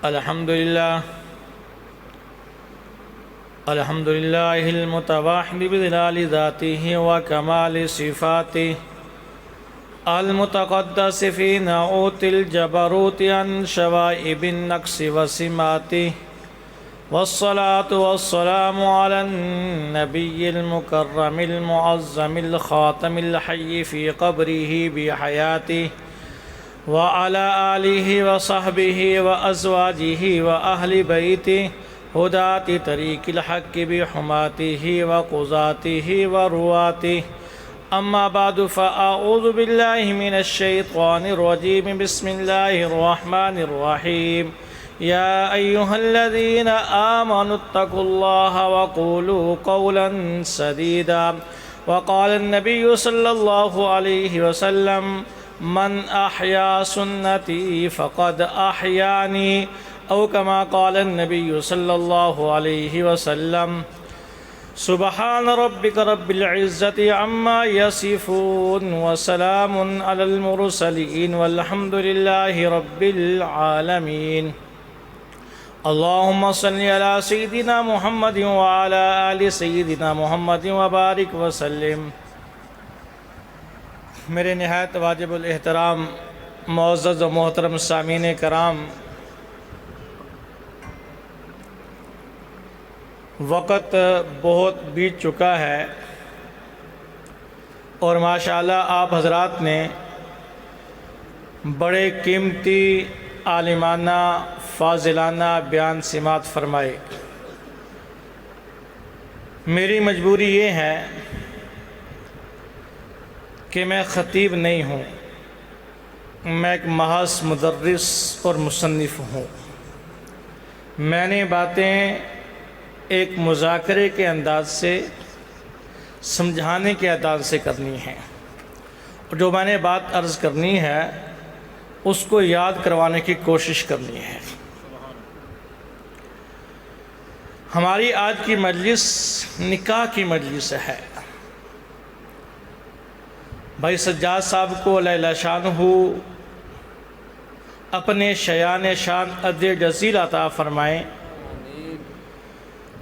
الحمد لله المتواحد بجلال ذاته وكمال صفاته المتقدس في نعوت الجبروت عن شوائب النقص وسماته، والصلاة والسلام على النبي المكرم المعظم الخاتم الحي في قبره بحياته، وعلى آله وصحبه وأزواجه وأهل بيته هداة طريق الحق بحماته وقضاته ورواته. أما بعد، فأعوذ بالله من الشيطان الرجيم. بسم الله الرحمن الرحيم. يا أيها الذين آمنوا اتقوا الله وقولوا قولا سديدا. وقال النبي صلى الله عليه وسلم: من أحيا سنتي فقد أحياني، أو كما قال النبي صلى الله عليه وسلم. سبحان ربك رب العزة عما يصفون، وسلام على المرسلين، والحمد لله رب العالمين. اللهم صل على سيدنا محمد وعلى آل سيدنا محمد وبارك وسلم. میرے نہایت واجب الاحترام معزز و محترم سامعین کرام، وقت بہت بیت چکا ہے اور ماشاءاللہ آپ حضرات نے بڑے قیمتی عالمانہ فاضلانہ بیان سماعت فرمائے. میری مجبوری یہ ہے کہ میں خطیب نہیں ہوں، میں ایک محض مدرس اور مصنف ہوں. میں نے باتیں ایک مذاکرے کے انداز سے، سمجھانے کے انداز سے کرنی ہیں، اور جو میں نے بات عرض کرنی ہے اس کو یاد کروانے کی کوشش کرنی ہے. ہماری آج کی مجلس نکاح کی مجلس ہے. بھائی سجاد صاحب کو علیہ شان ہو اپنے شیان شان اجر جزیل عطا فرمائیں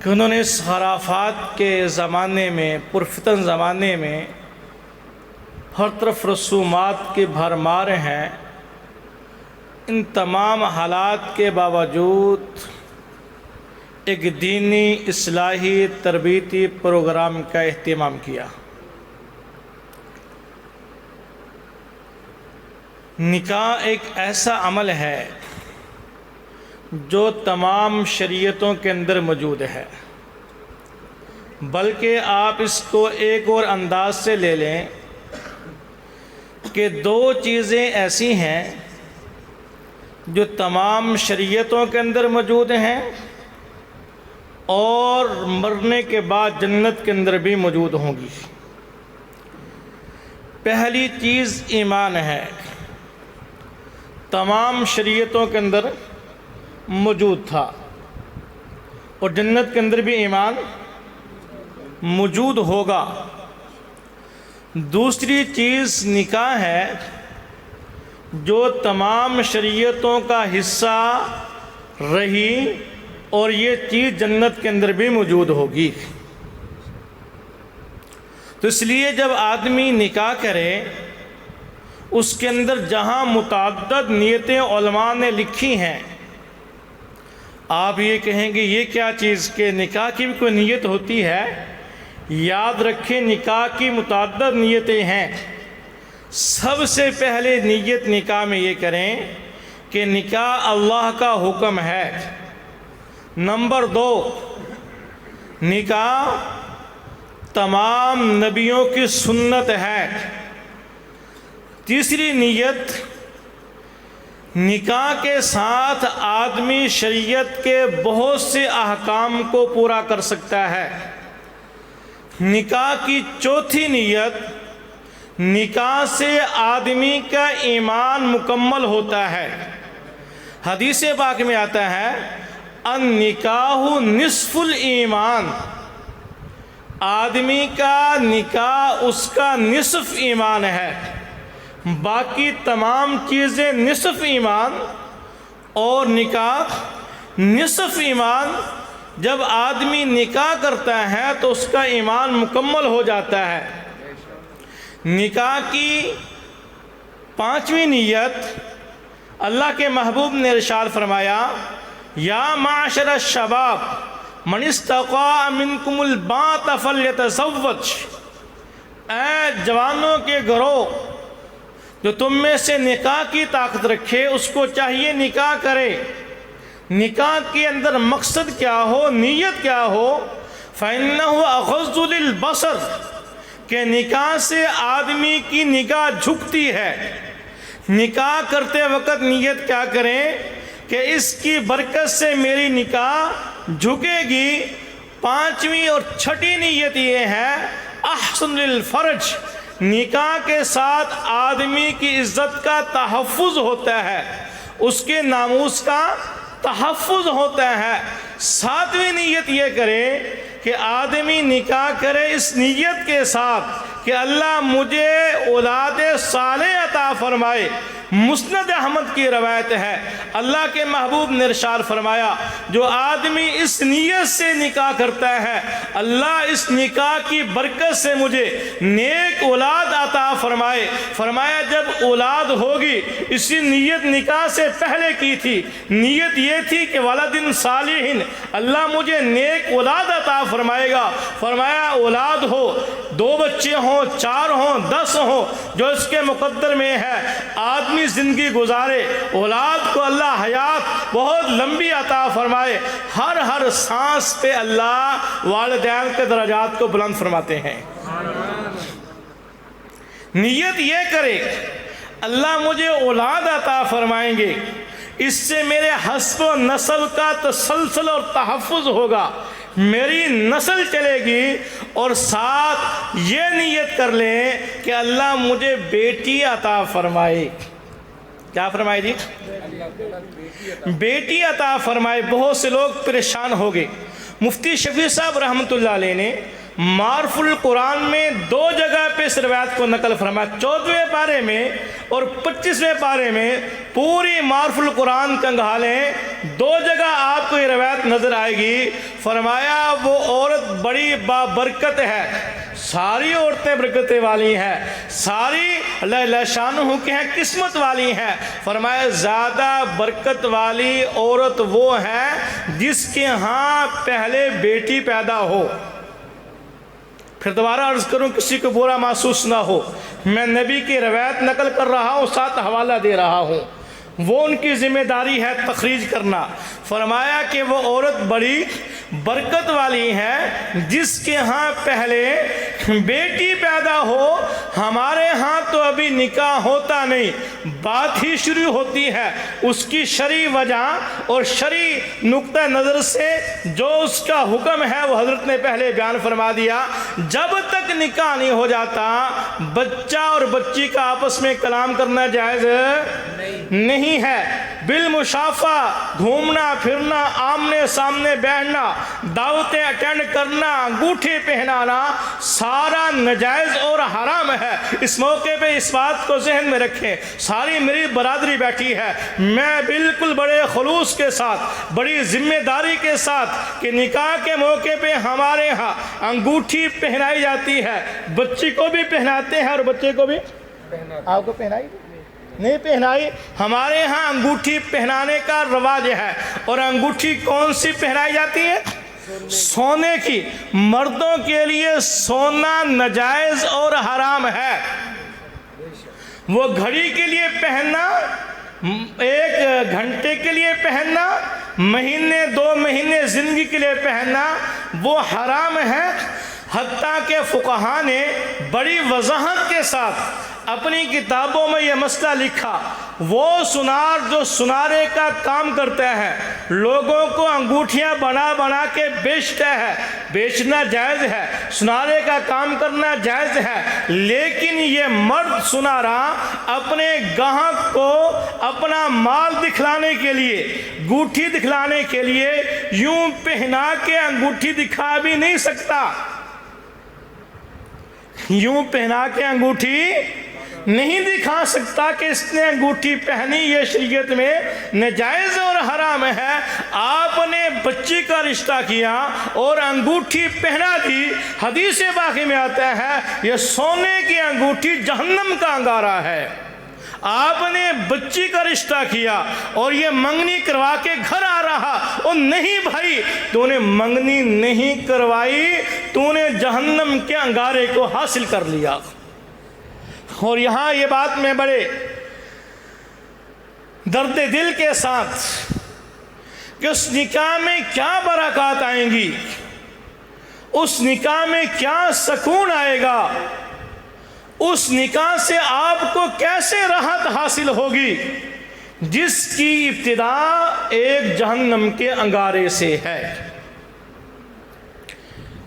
کہ انہوں نے اس خرافات کے زمانے میں، پرفتن زمانے میں، ہر طرف رسومات کے بھرمار ہیں. ان تمام حالات کے باوجود ایک دینی اصلاحی تربیتی پروگرام کا اہتمام کیا. نکاح ایک ایسا عمل ہے جو تمام شریعتوں کے اندر موجود ہے، بلکہ آپ اس کو ایک اور انداز سے لے لیں کہ دو چیزیں ایسی ہیں جو تمام شریعتوں کے اندر موجود ہیں اور مرنے کے بعد جنت کے اندر بھی موجود ہوں گی. پہلی چیز ایمان ہے، تمام شریعتوں کے اندر موجود تھا اور جنت کے اندر بھی ایمان موجود ہوگا. دوسری چیز نکاح ہے جو تمام شریعتوں کا حصہ رہی اور یہ چیز جنت کے اندر بھی موجود ہوگی. تو اس لیے جب آدمی نکاح کرے اس کے اندر جہاں متعدد نیتیں علماء نے لکھی ہیں، آپ یہ کہیں گے یہ کیا چیز کہ نکاح کی بھی کوئی نیت ہوتی ہے؟ یاد رکھیں نکاح کی متعدد نیتیں ہیں. سب سے پہلے نیت نکاح میں یہ کریں کہ نکاح اللہ کا حکم ہے. نمبر 2، نکاح تمام نبیوں کی سنت ہے. تیسری نیت، نکاح کے ساتھ آدمی شریعت کے بہت سے احکام کو پورا کر سکتا ہے. نکاح کی چوتھی نیت، نکاح سے آدمی کا ایمان مکمل ہوتا ہے. حدیث پاک میں آتا ہے النکاح نصف الایمان، آدمی کا نکاح اس کا نصف ایمان ہے. باقی تمام چیزیں نصف ایمان اور نکاح نصف ایمان، جب آدمی نکاح کرتا ہے تو اس کا ایمان مکمل ہو جاتا ہے۔ نکاح کی 5ویں نیت اللہ کے محبوب نے ارشاد فرمایا، یا معاشر الشباب من استطاع منکم الباءۃ فلیتزوج، اے جوانوں کے گروہ، جو تم میں سے نکاح کی طاقت رکھے اس کو چاہیے نکاح کرے۔ نکاح کے اندر مقصد کیا ہو، نیت کیا ہو، فَإِنَّهُ أَغَضُّ لِلْبَصَرِ، کہ نکاح سے آدمی کی نگاہ جھکتی ہے۔ نکاح کرتے وقت نیت کیا کریں کہ اس کی برکت سے میری نکاح جھکے گی۔ 5ویں اور 6ٹھی نیت یہ ہے، احسن للفرج، نکاح کے ساتھ آدمی کی عزت کا تحفظ ہوتا ہے، اس کے ناموس کا تحفظ ہوتا ہے۔ 7ویں نیت یہ کرے کہ آدمی نکاح کرے اس نیت کے ساتھ کہ اللہ مجھے اولاد صالح عطا فرمائے۔ مسند احمد کی روایت ہے، اللہ کے محبوب نے ارشاد فرمایا، جو آدمی اس نیت سے نکاح کرتا ہے، اللہ اس نکاح کی برکت سے مجھے نیک اولاد عطا فرمائے۔ فرمایا جب اولاد ہوگی، اسی نیت نکاح سے پہلے کی تھی، نیت یہ تھی کہ ولد صالح، اللہ مجھے نیک اولاد عطا فرمائے گا۔ فرمایا اولاد ہو، 2 بچے ہوں، 4 ہوں، 10 ہوں، جو اس کے مقدر میں ہے، آدمی زندگی گزارے، اولاد کو اللہ حیات بہت لمبی عطا فرمائے۔ ہر سانس پہ اللہ والدین کے درجات کو بلند فرماتے ہیں۔ نیت یہ کرے اللہ مجھے اولاد عطا فرمائیں گے، اس سے میرے حسب و نسل کا تسلسل اور تحفظ ہوگا، میری نسل چلے گی۔ اور ساتھ یہ نیت کر لیں کہ اللہ مجھے بیٹی عطا فرمائے۔ کیا فرمائے جی؟ بیٹی عطا فرمائے۔ بہت سے لوگ پریشان ہو گئے۔ مفتی شفیع صاحب رحمۃ اللہ علیہ نے معرف القرآن میں 2 جگہ پہ اس روایت کو نقل فرمایا، 14ویں پارے میں اور 25ویں پارے میں۔ پوری معرف القرآن کنگھالیں، 2 جگہ آپ کو یہ روایت نظر آئے گی۔ فرمایا وہ عورت بڑی بابرکت ہے، ساری عورتیں برکتیں والی ہیں، ساری اللہ شانہ کے ہیں، قسمت والی ہیں۔ فرمایا زیادہ برکت والی عورت وہ ہے جس کے ہاں پہلے بیٹی پیدا ہو۔ پھر دوبارہ عرض کروں، کسی کو برا محسوس نہ ہو، میں نبی کی روایت نقل کر رہا ہوں، ساتھ حوالہ دے رہا ہوں، وہ ان کی ذمہ داری ہے تخریج کرنا۔ فرمایا کہ وہ عورت بڑی برکت والی ہے جس کے ہاں پہلے بیٹی پیدا ہو۔ ہمارے ہاں تو ابھی نکاح ہوتا نہیں، بات ہی شروع ہوتی ہے۔ اس کی شرعی وجہ اور شرعی نقطہ نظر سے جو اس کا حکم ہے وہ حضرت نے پہلے بیان فرما دیا۔ جب تک نکاح نہیں ہو جاتا، بچہ اور بچی کا آپس میں کلام کرنا جائز نہیں ہے۔ بالمشافہ، گھومنا پھرنا، آمنے سامنے بیٹھنا، دعوتیں اٹینڈ کرنا، انگوٹھی پہنانا، سارا نجائز اور حرام ہے۔ اس موقع پہ اس بات کو ذہن میں رکھیں، ساری میری برادری بیٹھی ہے، میں بالکل بڑے خلوص کے ساتھ، بڑی ذمہ داری کے ساتھ کہ نکاح کے موقع پہ ہمارے ہاں انگوٹھی پہنائی جاتی ہے، بچی کو بھی پہناتے ہیں اور بچے کو بھی۔ آپ کو پہنائی نہیں پہنائی؟ ہمارے ہاں انگوٹھی پہنانے کا رواج ہے۔ اور انگوٹھی کون سی پہنائی جاتی ہے؟ سونے کی۔ مردوں کے لیے سونا نجائز اور حرام ہے۔ وہ گھڑی کے لیے پہننا، 1 گھنٹے کے لیے پہننا، مہینے 2 مہینے زندگی کے لیے پہننا، وہ حرام ہے۔ حتیٰ کہ فقہاء نے بڑی وضاحت کے ساتھ اپنی کتابوں میں یہ مسئلہ لکھا، وہ سنار جو سنارے کا کام کرتا ہے، لوگوں کو انگوٹھیاں بنا بنا کے بیچتا ہے، بیچنا جائز ہے، سنارے کا کام کرنا جائز ہے، لیکن یہ مرد سنارا اپنے گاہک کو اپنا مال دکھلانے کے لیے، انگوٹھی دکھلانے کے لیے یوں پہنا کے انگوٹھی دکھا بھی نہیں سکتا، یوں پہنا کے انگوٹھی نہیں دکھا سکتا کہ اس نے انگوٹھی پہنی یہ شریعت میں ناجائز اور حرام ہے، آپ نے بچی کا رشتہ کیا اور انگوٹھی پہنا دی۔ حدیث باقی میں آتا ہے یہ سونے کی انگوٹھی جہنم کا انگارہ ہے۔ آپ نے بچی کا رشتہ کیا اور یہ منگنی کروا کے گھر آ رہا، اور نہیں بھائی تو نے منگنی نہیں کروائی، تو نے جہنم کے انگارے کو حاصل کر لیا۔ اور یہاں یہ بات میں بڑے درد دل کے ساتھ کہ اس نکاح میں کیا برکات آئیں گی، اس نکاح میں کیا سکون آئے گا، اس نکاح سے آپ کو کیسے راحت حاصل ہوگی جس کی ابتدا ایک جہنم کے انگارے سے ہے۔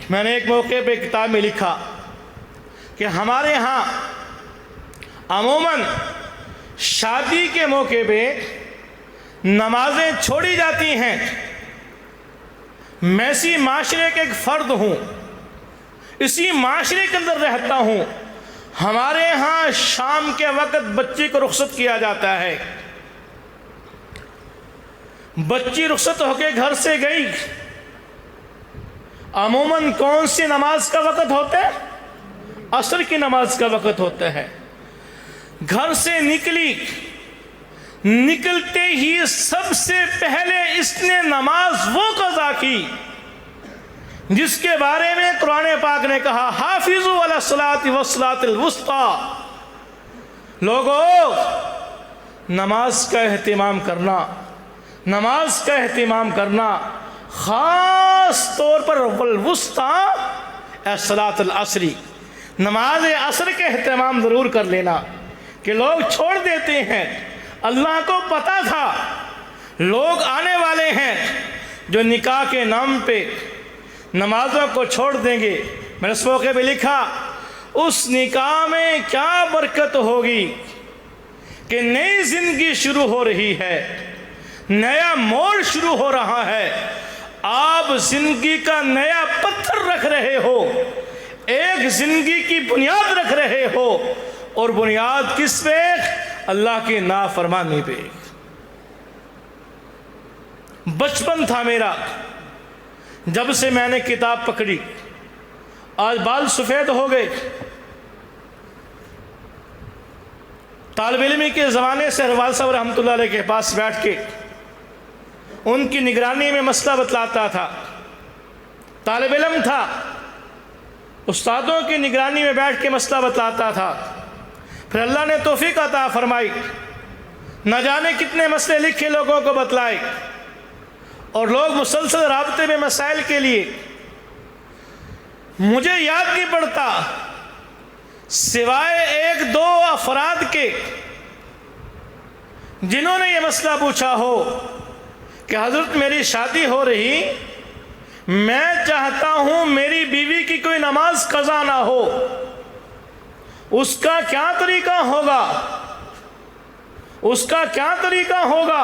میں نے ایک موقع پہ کتاب میں لکھا کہ ہمارے ہاں عموماً شادی کے موقع پہ نمازیں چھوڑی جاتی ہیں۔ میں اسی معاشرے کے ایک فرد ہوں، اسی معاشرے کے اندر رہتا ہوں۔ ہمارے ہاں شام کے وقت بچی کو رخصت کیا جاتا ہے۔ بچی رخصت ہو کے گھر سے گئی، عموماً کون سی نماز کا وقت ہوتا ہے؟ عصر کی نماز کا وقت ہوتا ہے۔ گھر سے نکلی، نکلتے ہی سب سے پہلے اس نے نماز وہ قضا کی جس کے بارے میں قرآن پاک نے کہا حافظوا علی الصلاۃ والصلاۃ الوسطیٰ۔ لوگو نماز کا اہتمام کرنا، نماز کا اہتمام کرنا، خاص طور پر والوسطیٰ الصلاۃ العصری، نماز عصر کا اہتمام ضرور کر لینا کہ لوگ چھوڑ دیتے ہیں۔ اللہ کو پتا تھا لوگ آنے والے ہیں جو نکاح کے نام پہ نمازوں کو چھوڑ دیں گے۔ میں نے اس موقع پہ لکھا اس نکاح میں کیا برکت ہوگی کہ نئی زندگی شروع ہو رہی ہے، نیا موڑ شروع ہو رہا ہے، آپ زندگی کا نیا پتھر رکھ رہے ہو، ایک زندگی کی بنیاد رکھ رہے ہو، اور بنیاد کس پہ؟ اللہ کی نافرمانی پہ۔ بچپن تھا میرا جب سے میں نے کتاب پکڑی، آج بال سفید ہو گئے۔ طالب علمی کے زمانے سے احوال صاحب رحمۃ اللہ علیہ کے پاس بیٹھ کے ان کی نگرانی میں مسئلہ بتلاتا تھا۔ طالب علم تھا، استادوں کی نگرانی میں بیٹھ کے مسئلہ بتلاتا تھا۔ پھر اللہ نے توفیق عطا فرمائی، نہ جانے کتنے مسئلے لکھے لوگوں کو بتلائے، اور لوگ مسلسل رابطے میں مسائل کے لیے۔ مجھے یاد نہیں پڑتا سوائے ایک دو افراد کے جنہوں نے یہ مسئلہ پوچھا ہو کہ حضرت میری شادی ہو رہی، میں چاہتا ہوں میری بیوی کی کوئی نماز قضا نہ ہو، اس کا کیا طریقہ ہوگا، اس کا کیا طریقہ ہوگا؟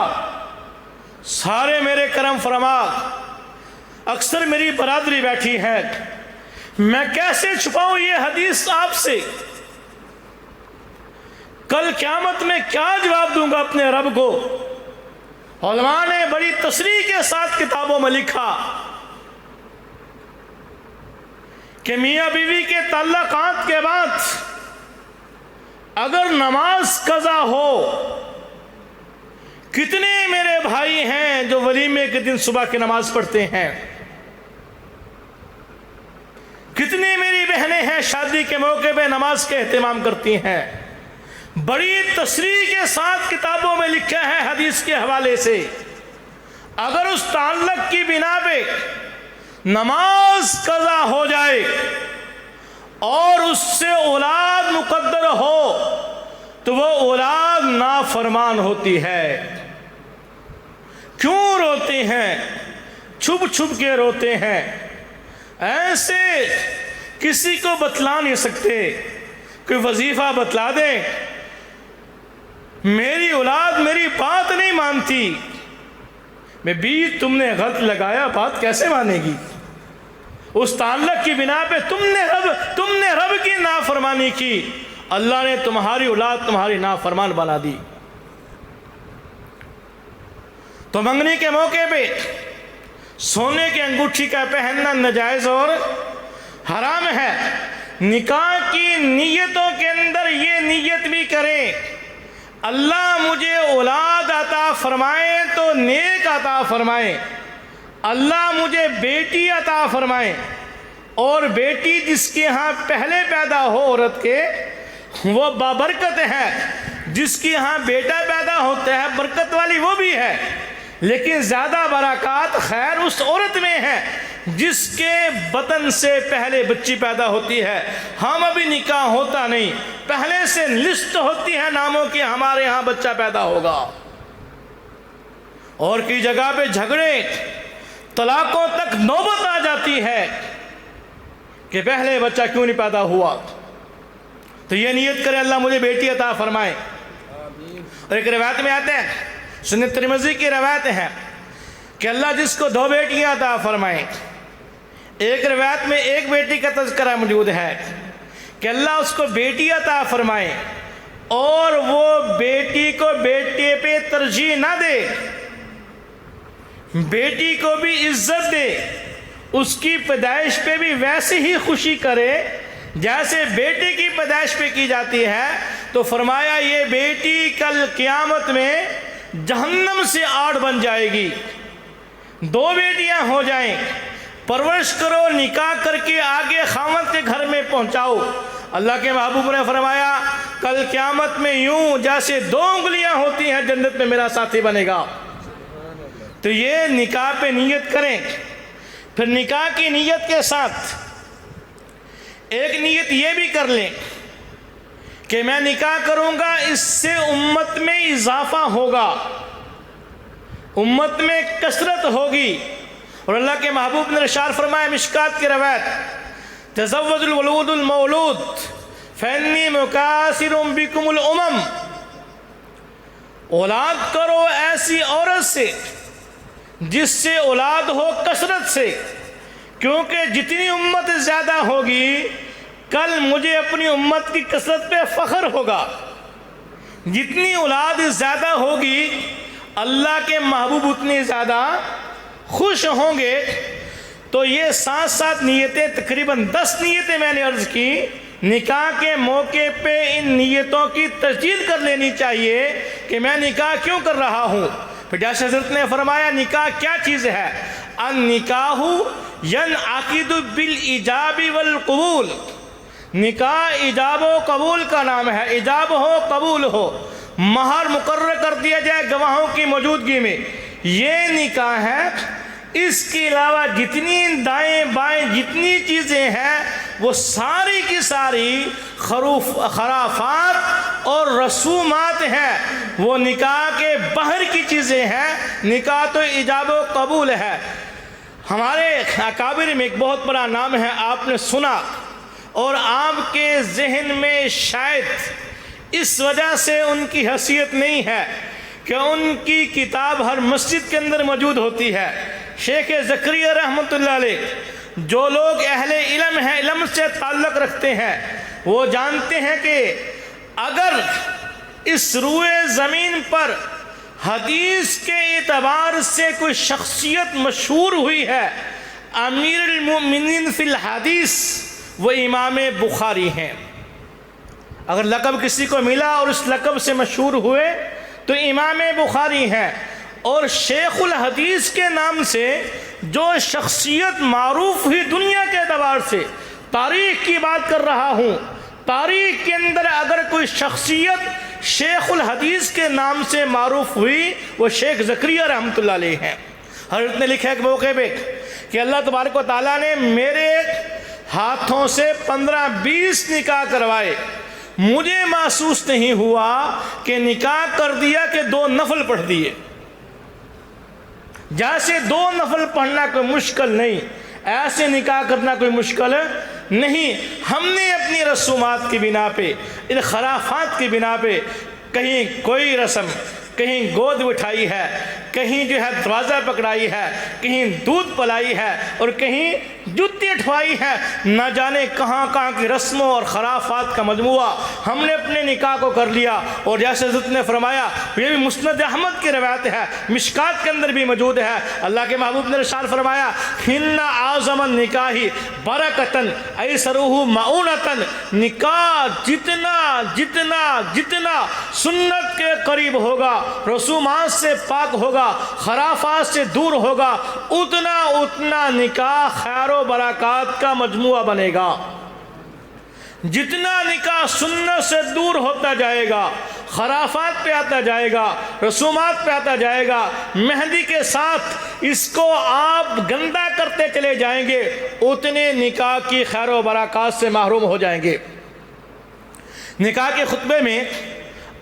سارے میرے کرم فرما، اکثر میری برادری بیٹھی ہے، میں کیسے چھپاؤں یہ حدیث آپ سے؟ کل قیامت میں کیا جواب دوں گا اپنے رب کو؟ علماء نے بڑی تصریح کے ساتھ کتابوں میں لکھا کہ میاں بیوی کے تعلقات کے بعد اگر نماز قضا ہو، کتنے میرے بھائی ہیں جو ولیمے کے دن صبح کی نماز پڑھتے ہیں، کتنی میری بہنیں ہیں شادی کے موقع پہ نماز کے اہتمام کرتی ہیں۔ بڑی تصریح کے ساتھ کتابوں میں لکھا ہے حدیث کے حوالے سے، اگر اس تعلق کی بنا پہ نماز قضا ہو جائے اور اس سے اولاد مقدر ہو تو وہ اولاد نافرمان ہوتی ہے۔ کیوں روتے ہیں؟ چھپ چھپ کے روتے ہیں، ایسے کسی کو بتلا نہیں سکتے۔ کوئی وظیفہ بتلا دے، میری اولاد میری بات نہیں مانتی، میں بیچ تم نے غلط لگایا، بات کیسے مانے گی؟ اس تعلق کی بنا پہ تم نے رب کی نافرمانی کی، اللہ نے تمہاری اولاد تمہاری نافرمان بنا دی۔ تو منگنی کے موقع پہ سونے کی انگوٹھی کا پہننا ناجائز اور حرام ہے۔ نکاح کی نیتوں کے اندر یہ نیت بھی کریں، اللہ مجھے اولاد عطا فرمائے تو نیک عطا فرمائے، اللہ مجھے بیٹی عطا فرمائے، اور بیٹی جس کے ہاں پہلے پیدا ہو عورت کے وہ بابرکت ہے، جس کے ہاں بیٹا پیدا ہوتا ہے برکت والی وہ بھی ہے، لیکن زیادہ برکات خیر اس عورت میں ہے جس کے بطن سے پہلے بچی پیدا ہوتی ہے۔ ہم ابھی نکاح ہوتا نہیں، پہلے سے لسٹ ہوتی ہے ناموں کی، ہمارے ہاں بچہ پیدا ہوگا۔ اور کی جگہ پہ جھگڑے طلاقوں تک نوبت آ جاتی ہے کہ پہلے بچہ کیوں نہیں پیدا ہوا۔ تو یہ نیت کرے اللہ مجھے بیٹی عطا فرمائے۔ اور ایک روایت میں آتا ہے، سنن ترمذی کی روایت ہے کہ اللہ جس کو 2 بیٹیاں عطا فرمائے، ایک روایت میں ایک بیٹی کا تذکرہ موجود ہے کہ اللہ اس کو بیٹی عطا فرمائے اور وہ بیٹی کو بیٹے پہ ترجیح نہ دے، بیٹی کو بھی عزت دے، اس کی پیدائش پہ بھی ویسے ہی خوشی کرے جیسے بیٹے کی پیدائش پہ کی جاتی ہے۔ تو فرمایا یہ بیٹی کل قیامت میں جہنم سے آڑ بن جائے گی۔ 2 بیٹیاں ہو جائیں، پرورش کرو، نکاح کر کے آگے خاوند کے گھر میں پہنچاؤ۔ اللہ کے محبوب نے فرمایا کل قیامت میں یوں جیسے 2 انگلیاں ہوتی ہیں جنت میں میرا ساتھی بنے گا۔ تو یہ نکاح پہ نیت کریں۔ پھر نکاح کی نیت کے ساتھ ایک نیت یہ بھی کر لیں کہ میں نکاح کروں گا، اس سے امت میں اضافہ ہوگا، امت میں کثرت ہوگی۔ اور اللہ کے محبوب نے ارشاد فرمایا مشکات کی روایت، تزوج الولود المولود فانی مکاثر بکم الامم، اولاد کرو ایسی عورت سے جس سے اولاد ہو کثرت سے، کیونکہ جتنی امت زیادہ ہوگی کل مجھے اپنی امت کی کثرت پہ فخر ہوگا، جتنی اولاد زیادہ ہوگی اللہ کے محبوب اتنی زیادہ خوش ہوں گے۔ تو یہ 7 نیتیں، تقریباً 10 نیتیں میں نے عرض کی، نکاح کے موقع پہ ان نیتوں کی تسجیل کر لینی چاہیے کہ میں نکاح کیوں کر رہا ہوں۔ پھر جیسے حضرت نے فرمایا نکاح کیا چیز ہے، النکاح ینعقد بالایجاب والقبول، نکاح ایجاب و قبول کا نام ہے، ایجاب ہو قبول ہو، مہر مقرر کر دیا جائے گواہوں کی موجودگی میں، یہ نکاح ہے۔ اس کے علاوہ جتنی دائیں بائیں جتنی چیزیں ہیں وہ ساری کی ساری خرافات اور رسومات ہیں، وہ نکاح کے باہر کی چیزیں ہیں۔ نکاح تو ایجاب و قبول ہے۔ ہمارے اکابر میں ایک بہت بڑا نام ہے، آپ نے سنا اور آپ کے ذہن میں شاید اس وجہ سے ان کی حیثیت نہیں ہے کہ ان کی کتاب ہر مسجد کے اندر موجود ہوتی ہے، شیخ زکریا رحمۃ اللہ علیہ۔ جو لوگ اہل علم ہیں، علم سے تعلق رکھتے ہیں، وہ جانتے ہیں کہ اگر اس روئے زمین پر حدیث کے اعتبار سے کوئی شخصیت مشہور ہوئی ہے، امیر المؤمنین فی الحدیث وہ امام بخاری ہیں۔ اگر لقب کسی کو ملا اور اس لقب سے مشہور ہوئے تو امام بخاری ہیں۔ اور شیخ الحدیث کے نام سے جو شخصیت معروف ہوئی دنیا کے اعتبار سے، تاریخ کی بات کر رہا ہوں، تاریخ کے اندر اگر کوئی شخصیت شیخ الحدیث کے نام سے معروف ہوئی وہ شیخ زکریا رحمۃ اللہ علیہ ہیں۔ حضرت نے لکھا ایک موقع پہ کہ اللہ تبارک و تعالیٰ نے میرے ہاتھوں سے 15-20 نکاح کروائے، مجھے محسوس نہیں ہوا کہ نکاح کر دیا کہ 2 نفل پڑھ دیے۔ جیسے 2 نفل پڑھنا کوئی مشکل نہیں، ایسے نکاح کرنا کوئی مشکل نہیں۔ ہم نے اپنی رسومات کی بنا پہ، ان خرافات کی بنا پہ کہیں کوئی رسم، کہیں گود اٹھائی ہے، کہیں جو ہے دروازہ پکڑائی ہے، کہیں دودھ پلائی ہے، اور کہیں جوتی اٹھوائی ہے، نہ جانے کہاں کہاں کی رسموں اور خرافات کا مجموعہ ہم نے اپنے نکاح کو کر لیا۔ اور جیسے حضرت نے فرمایا، یہ بھی مسند احمد کی روایت ہے، مشکات کے اندر بھی موجود ہے، اللہ کے محبوب نے ارشاد فرمایا، ہن اعظم النکاح برکتن ایسرہ معونتن، نکاح جتنا جتنا جتنا سنت کے قریب ہوگا، رسومات سے پاک ہوگا، خرافات سے دور ہوگا، اتنا اتنا نکاح خیر و برکات کا مجموعہ بنے گا۔ جتنا نکاح سنت سے دور ہوتا جائے گا، خرافات پہ آتا جائے گا، رسومات پہ آتا جائے گا، مہندی کے ساتھ اس کو آپ گندا کرتے چلے جائیں گے، اتنے نکاح کی خیر و برکات سے محروم ہو جائیں گے۔ نکاح کے خطبے میں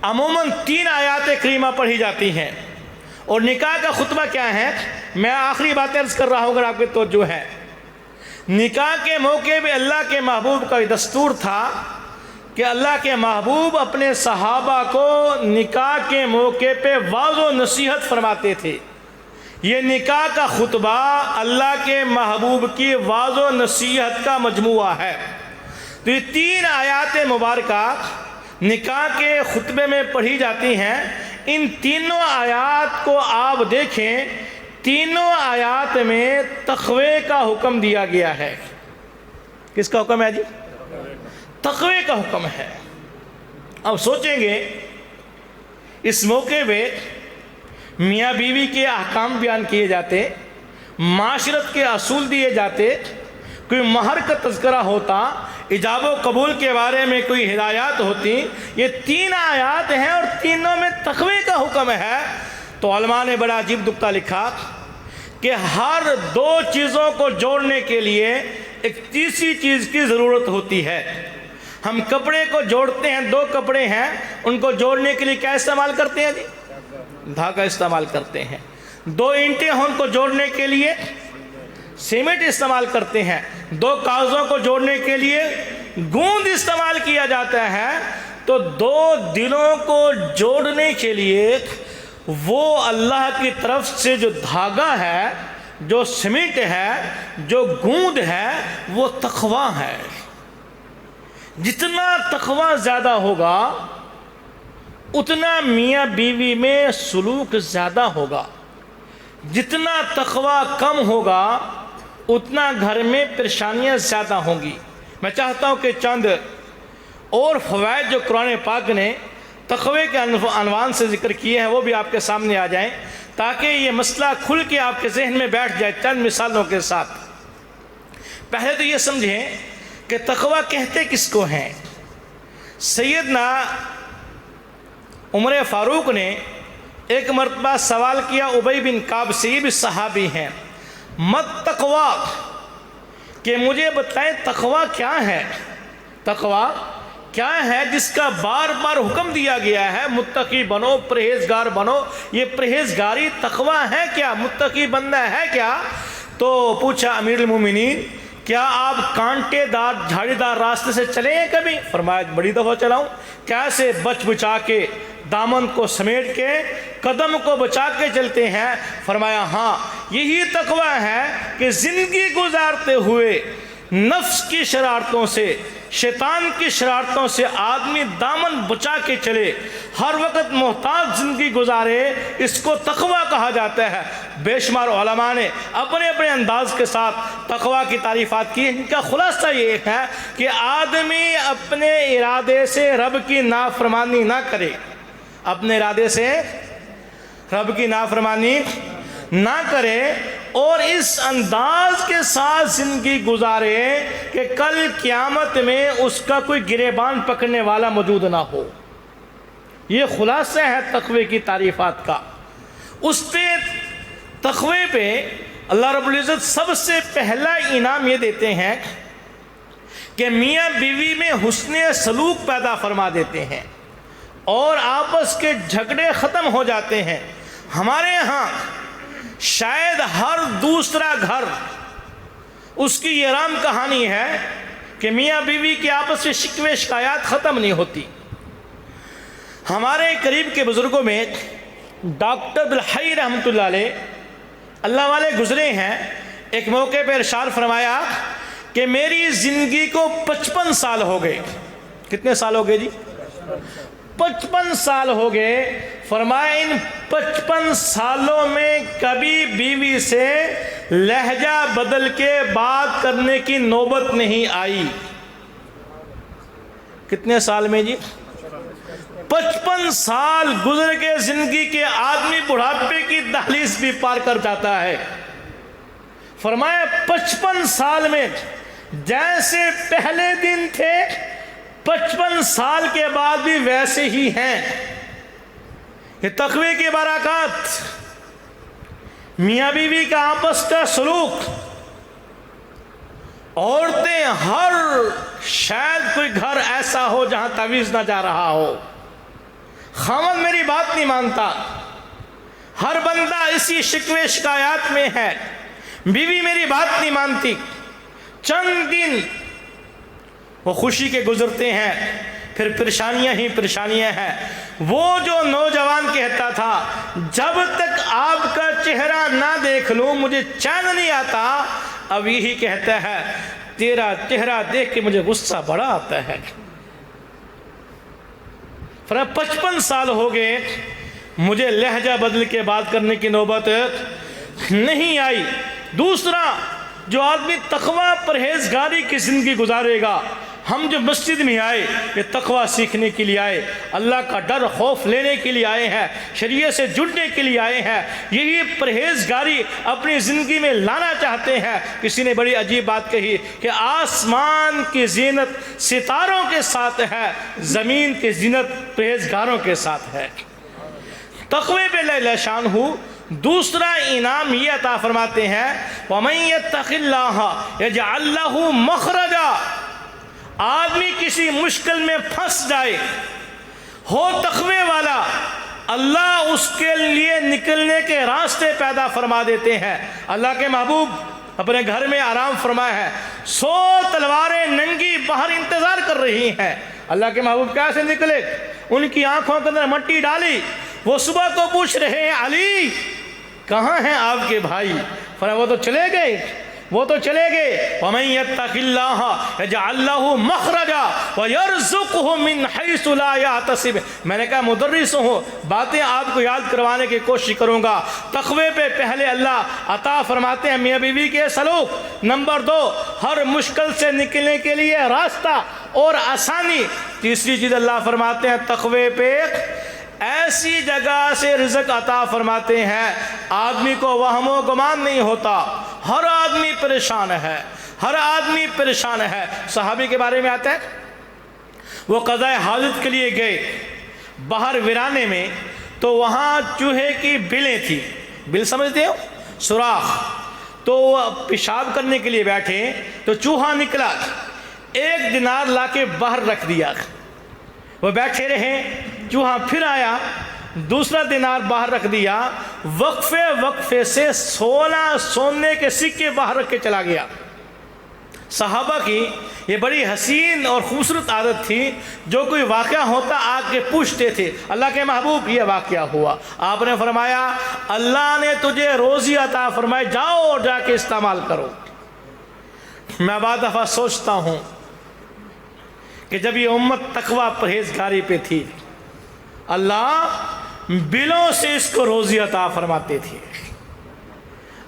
عموماً 3 آیات کریمہ پڑھی جاتی ہیں، اور نکاح کا خطبہ کیا ہے، میں آخری باتیں عرض کر رہا ہوں اگر آپ کی توجہ ہے۔ نکاح کے موقع پہ اللہ کے محبوب کا دستور تھا کہ اللہ کے محبوب اپنے صحابہ کو نکاح کے موقع پہ واعظ و نصیحت فرماتے تھے۔ یہ نکاح کا خطبہ اللہ کے محبوب کی واعظ و نصیحت کا مجموعہ ہے۔ تو یہ 3 آیات مبارکہ نکاح کے خطبے میں پڑھی جاتی ہیں۔ ان تینوں آیات کو آپ دیکھیں، تینوں آیات میں تقوی کا حکم دیا گیا ہے۔ کس کا حکم ہے جی؟ تقوی کا حکم ہے۔ اب سوچیں گے اس موقع پہ میاں بیوی کے احکام بیان کیے جاتے، معاشرت کے اصول دیے جاتے، کوئی مہر کا تذکرہ ہوتا، ایجاب و قبول کے بارے میں کوئی ہدایات ہوتی۔ یہ 3 آیات ہیں اور تینوں میں تقوی کا حکم ہے۔ تو علماء نے بڑا عجیب نکتہ لکھا کہ ہر 2 چیزوں کو جوڑنے کے لیے ایک تیسری چیز کی ضرورت ہوتی ہے۔ ہم کپڑے کو جوڑتے ہیں، 2 کپڑے ہیں، ان کو جوڑنے کے لیے کیا استعمال کرتے ہیں جی؟ دھاگا استعمال کرتے ہیں۔ 2 اینٹیں ہیں، ان کو جوڑنے کے لیے سیمنٹ استعمال کرتے ہیں۔ 2 کاغذوں کو جوڑنے کے لیے گوند استعمال کیا جاتا ہے۔ تو 2 دلوں کو جوڑنے کے لیے وہ اللہ کی طرف سے جو دھاگا ہے، جو سیمنٹ ہے، جو گوند ہے، وہ تقوی ہے۔ جتنا تقوی زیادہ ہوگا اتنا میاں بیوی میں سلوک زیادہ ہوگا، جتنا تقوی کم ہوگا اتنا گھر میں پریشانیاں زیادہ ہوں گی۔ میں چاہتا ہوں کہ چند اور فوائد جو قرآن پاک نے تقوی کے عنوان سے ذکر کیے ہیں وہ بھی آپ کے سامنے آ جائیں، تاکہ یہ مسئلہ کھل کے آپ کے ذہن میں بیٹھ جائے چند مثالوں کے ساتھ۔ پہلے تو یہ سمجھیں کہ تقوی کہتے کس کو ہیں۔ سیدنا عمر فاروق نے ایک مرتبہ سوال کیا ابی بن کعب سے، یہ بھی صحابی ہیں، مت تقوی، کہ مجھے بتائیں تقوی کیا ہے؟ تقوی کیا ہے جس کا بار بار حکم دیا گیا ہے متقی بنو، پرہیزگار بنو؟ یہ پرہیزگاری تقوی ہے کیا؟ متقی بننا ہے کیا؟ تو پوچھا امیر المومنین کیا آپ کانٹے دار جھاڑی دار راستے سے چلے ہیں کبھی؟ فرمایا بڑی دفعہ چلاؤں۔ کیسے بچ بچا کے، دامن کو سمیٹ کے، قدم کو بچا کے چلتے ہیں؟ فرمایا ہاں، یہی تقوی ہے کہ زندگی گزارتے ہوئے نفس کی شرارتوں سے، شیطان کی شرارتوں سے آدمی دامن بچا کے چلے، ہر وقت محتاط زندگی گزارے، اس کو تقوی کہا جاتا ہے۔ بے شمار علماء نے اپنے اپنے انداز کے ساتھ تقوی کی تعریفات کی۔ ان کا خلاصہ یہ ہے کہ آدمی اپنے ارادے سے رب کی نافرمانی نہ کرے، اپنے ارادے سے رب کی نافرمانی نہ کرے، اور اس انداز کے ساتھ زندگی گزارے کہ کل قیامت میں اس کا کوئی گریبان پکڑنے والا موجود نہ ہو۔ یہ خلاصہ ہے تقوی کی تعریفات کا۔ اس پہ تقوی پہ اللہ رب العزت سب سے پہلا انعام یہ دیتے ہیں کہ میاں بیوی میں حسن سلوک پیدا فرما دیتے ہیں اور آپس کے جھگڑے ختم ہو جاتے ہیں۔ ہمارے ہاں شاید ہر دوسرا گھر اس کی یہ رام کہانی ہے کہ میاں بیوی کے آپس میں شکوے شکایات ختم نہیں ہوتی۔ ہمارے قریب کے بزرگوں میں ڈاکٹر عبدالحی رحمۃ اللہ علیہ اللہ والے گزرے ہیں، ایک موقع پہ ارشاد فرمایا کہ میری زندگی کو 55 سال ہو گئے۔ کتنے سال ہو گئے جی؟ 55 سال ہو گئے۔ فرمایا ان 55 سالوں میں کبھی بیوی سے لہجہ بدل کے بات کرنے کی نوبت نہیں آئی۔ کتنے سال میں جی؟ 55 سال گزر کے زندگی کے آدمی بڑھاپے کی دہلیز بھی پار کر جاتا ہے۔ فرمایا 55 سال میں جیسے پہلے دن تھے 55 سال کے بعد بھی ویسے ہی ہیں۔ یہ تقوی کی برکات، میاں بیوی کا آپس کا سلوک، عورتیں ہر شاید کوئی گھر ایسا ہو جہاں تعویذ نہ جا رہا ہو، خاوند میری بات نہیں مانتا، ہر بندہ اسی شکوے شکایات میں ہے، بیوی میری بات نہیں مانتی، چند دن وہ خوشی کے گزرتے ہیں، پھر پریشانیاں ہی پریشانیاں ہیں۔ وہ جو نوجوان کہتا تھا جب تک آپ کا چہرہ نہ دیکھ لوں مجھے چین نہیں آتا، اب یہی کہتا ہے تیرا چہرہ دیکھ کے مجھے غصہ بڑا آتا ہے۔ 55 سال ہو گئے مجھے لہجہ بدل کے بات کرنے کی نوبت نہیں آئی۔ دوسرا، جو آدمی تقوی پرہیزگاری کی زندگی گزارے گا، ہم جو مسجد میں آئے یہ تقوی سیکھنے کے لیے آئے، اللہ کا ڈر خوف لینے کے لیے آئے ہیں، شریعت سے جڑنے کے لیے آئے ہیں، یہی پرہیزگاری اپنی زندگی میں لانا چاہتے ہیں۔ کسی نے بڑی عجیب بات کہی کہ آسمان کی زینت ستاروں کے ساتھ ہے، زمین کی زینت پرہیزگاروں کے ساتھ ہے۔ تقوی پہ اللہ شان ہو۔ دوسرا انعام یہ عطا فرماتے ہیں وَمَن يَتَّقِ اللَّهَ يَجْعَل لَّهُ مَخْرَجًا، آدمی کسی مشکل میں پھنس جائے ہو تقوی والا، اللہ اس کے لیے نکلنے کے راستے پیدا فرما دیتے ہیں۔ اللہ کے محبوب اپنے گھر میں آرام فرمایا ہے، 100 تلواریں ننگی باہر انتظار کر رہی ہیں۔ اللہ کے محبوب کیسے نکلے؟ ان کی آنکھوں کے اندر مٹی ڈالی، وہ صبح کو پوچھ رہے ہیں علی کہاں ہیں آپ کے بھائی؟ فرمایا وہ تو چلے گئے، وہ تو چلے گئے۔ وَمَن يَتَّقِ اللَّهَ يَجْعَل لَّهُ مَخْرَجًا وَيَرْزُقْهُ مِنْ حَيْثُ لَا يَحْتَسِبُ۔ میں نے کہا مدرس ہوں، باتیں آپ کو یاد کروانے کی کوشش کروں گا۔ تقوی پہ پہلے اللہ عطا فرماتے ہیں میاں بیوی کے سلوک۔ نمبر 2، ہر مشکل سے نکلنے کے لیے راستہ اور آسانی۔ تیسری چیز اللہ فرماتے ہیں تقوی پہ ایسی جگہ سے رزق عطا فرماتے ہیں آدمی کو وہم و گمان نہیں ہوتا۔ ہر آدمی پریشان ہے، ہر آدمی پریشان ہے۔ صحابی کے بارے میں آتا ہے وہ قضاء حاجت کے لیے گئے باہر ویرانے میں، تو وہاں چوہے کی بلیں تھیں، بل سمجھتے ہو؟ سوراخ۔ تو وہ پیشاب کرنے کے لیے بیٹھے تو چوہا نکلا، 1 دینار لا کے باہر رکھ دیا، وہ بیٹھے رہے، چوہا پھر آیا، 2 دینار باہر رکھ دیا، وقفے سے 16 سونے کے سکے باہر رکھ کے چلا گیا۔ صحابہ کی یہ بڑی حسین اور خوبصورت عادت تھی، جو کوئی واقعہ ہوتا آ کے پوچھتے تھے اللہ کے محبوب یہ واقعہ ہوا، آپ نے فرمایا اللہ نے تجھے روزی عطا فرمائی، جاؤ اور جا کے استعمال کرو۔ میں بعض دفعہ سوچتا ہوں کہ جب یہ امت تقوی پرہیزگاری پہ تھی، اللہ بلوں سے اس کو روزی عطا فرماتے تھے۔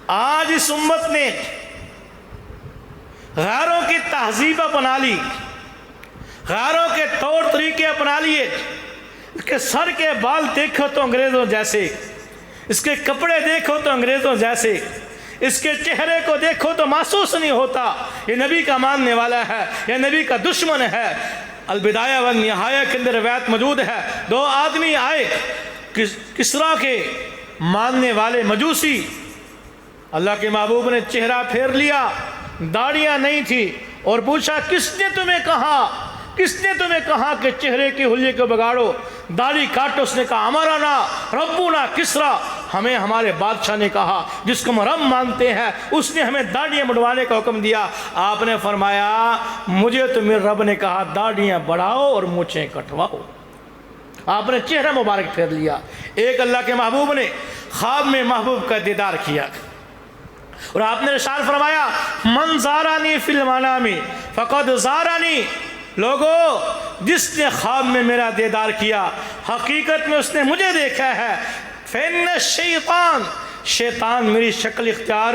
آج اس امت نے غیروں کی تہذیب اپنا لی، غیروں کے طور طریقے اپنا لیے۔ اس کے سر کے بال دیکھو تو انگریزوں جیسے، اس کے کپڑے دیکھو تو انگریزوں جیسے، اس کے چہرے کو دیکھو تو محسوس نہیں ہوتا یہ نبی کا ماننے والا ہے، یہ نبی کا دشمن ہے۔ البدایہ والنہایہ کے اندر روایت موجود ہے، 2 آدمی آئے کسریٰ کے ماننے والے مجوسی، اللہ کے محبوب نے چہرہ پھیر لیا، داڑیاں نہیں تھی، اور پوچھا کس نے تمہیں کہا کہ چہرے کے حلیے کو بگاڑو، داڑھی کاٹو؟ اس نے کہا امرنا ربنا کسریٰ، ہمیں ہمارے بادشاہ نے کہا جس کو ہم رب مانتے ہیں اس نے ہمیں داڑیاں بڑھوانے کا حکم دیا۔ آپ نے فرمایا مجھے تو میرے رب نے کہا داڑیاں بڑھاؤ اور مونچھیں کٹواؤ۔ آپ نے چہرہ مبارک پھیر لیا۔ ایک اللہ کے محبوب نے خواب میں محبوب کا دیدار کیا اور آپ نے ارشاد فرمایا من زارانی فی المنام فقد زارانی، لوگو جس نے خواب میں میرا دیدار کیا حقیقت میں اس نے مجھے دیکھا ہے۔ فإن الشیطان، شیطان میری شکل اختیار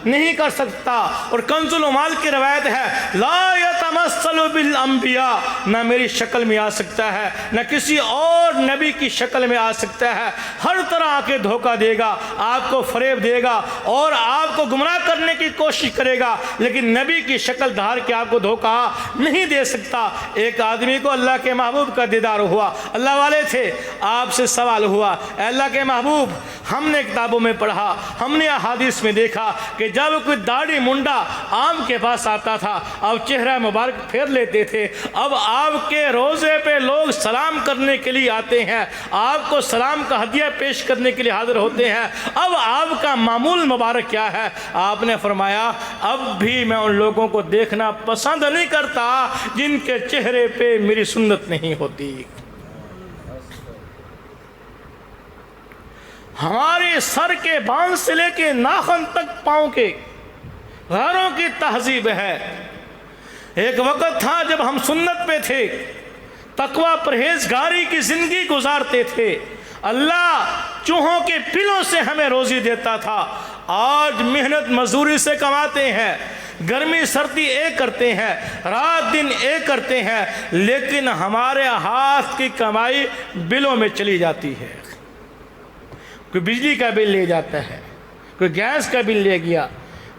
نہیں کر سکتا۔ اور کنز العمال کی روایت ہے لا یتمثل بالانبیاء، نہ میری شکل میں آ سکتا ہے نہ کسی اور نبی کی شکل میں آ سکتا ہے، ہر طرح آ کے دھوکہ دے گا، آپ کو فریب دے گا اور آپ کو گمراہ کرنے کی کوشش کرے گا، لیکن نبی کی شکل دھار کے آپ کو دھوکہ نہیں دے سکتا۔ ایک آدمی کو اللہ کے محبوب کا دیدار ہوا، اللہ والے تھے، آپ سے سوال ہوا اے اللہ کے محبوب، ہم نے کتابوں میں پڑھا، ہم نے احادیث میں دیکھا کہ جب کوئی داڑھی منڈا عام کے پاس آتا تھا اب چہرہ مبارک پھیر لیتے تھے، اب آپ کے روزے پہ لوگ سلام کرنے کے لیے آتے ہیں، آپ کو سلام کا ہدیہ پیش کرنے کے لیے حاضر ہوتے ہیں، اب آپ کا معمول مبارک کیا ہے؟ آپ نے فرمایا اب بھی میں ان لوگوں کو دیکھنا پسند نہیں کرتا جن کے چہرے پہ میری سنت نہیں ہوتی۔ ہمارے سر کے بال سے لے کے ناخن تک پاؤں کے غیروں کی تہذیب ہے۔ ایک وقت تھا جب ہم سنت پہ تھے، تقوی پرہیزگاری کی زندگی گزارتے تھے، اللہ چوہوں کے پلوں سے ہمیں روزی دیتا تھا، آج محنت مزدوری سے کماتے ہیں، گرمی سردی ایک کرتے ہیں، رات دن ایک کرتے ہیں، لیکن ہمارے ہاتھ کی کمائی بلوں میں چلی جاتی ہے۔ کوئی بجلی کا بل لے جاتا ہے، کوئی گیس کا بل لے گیا،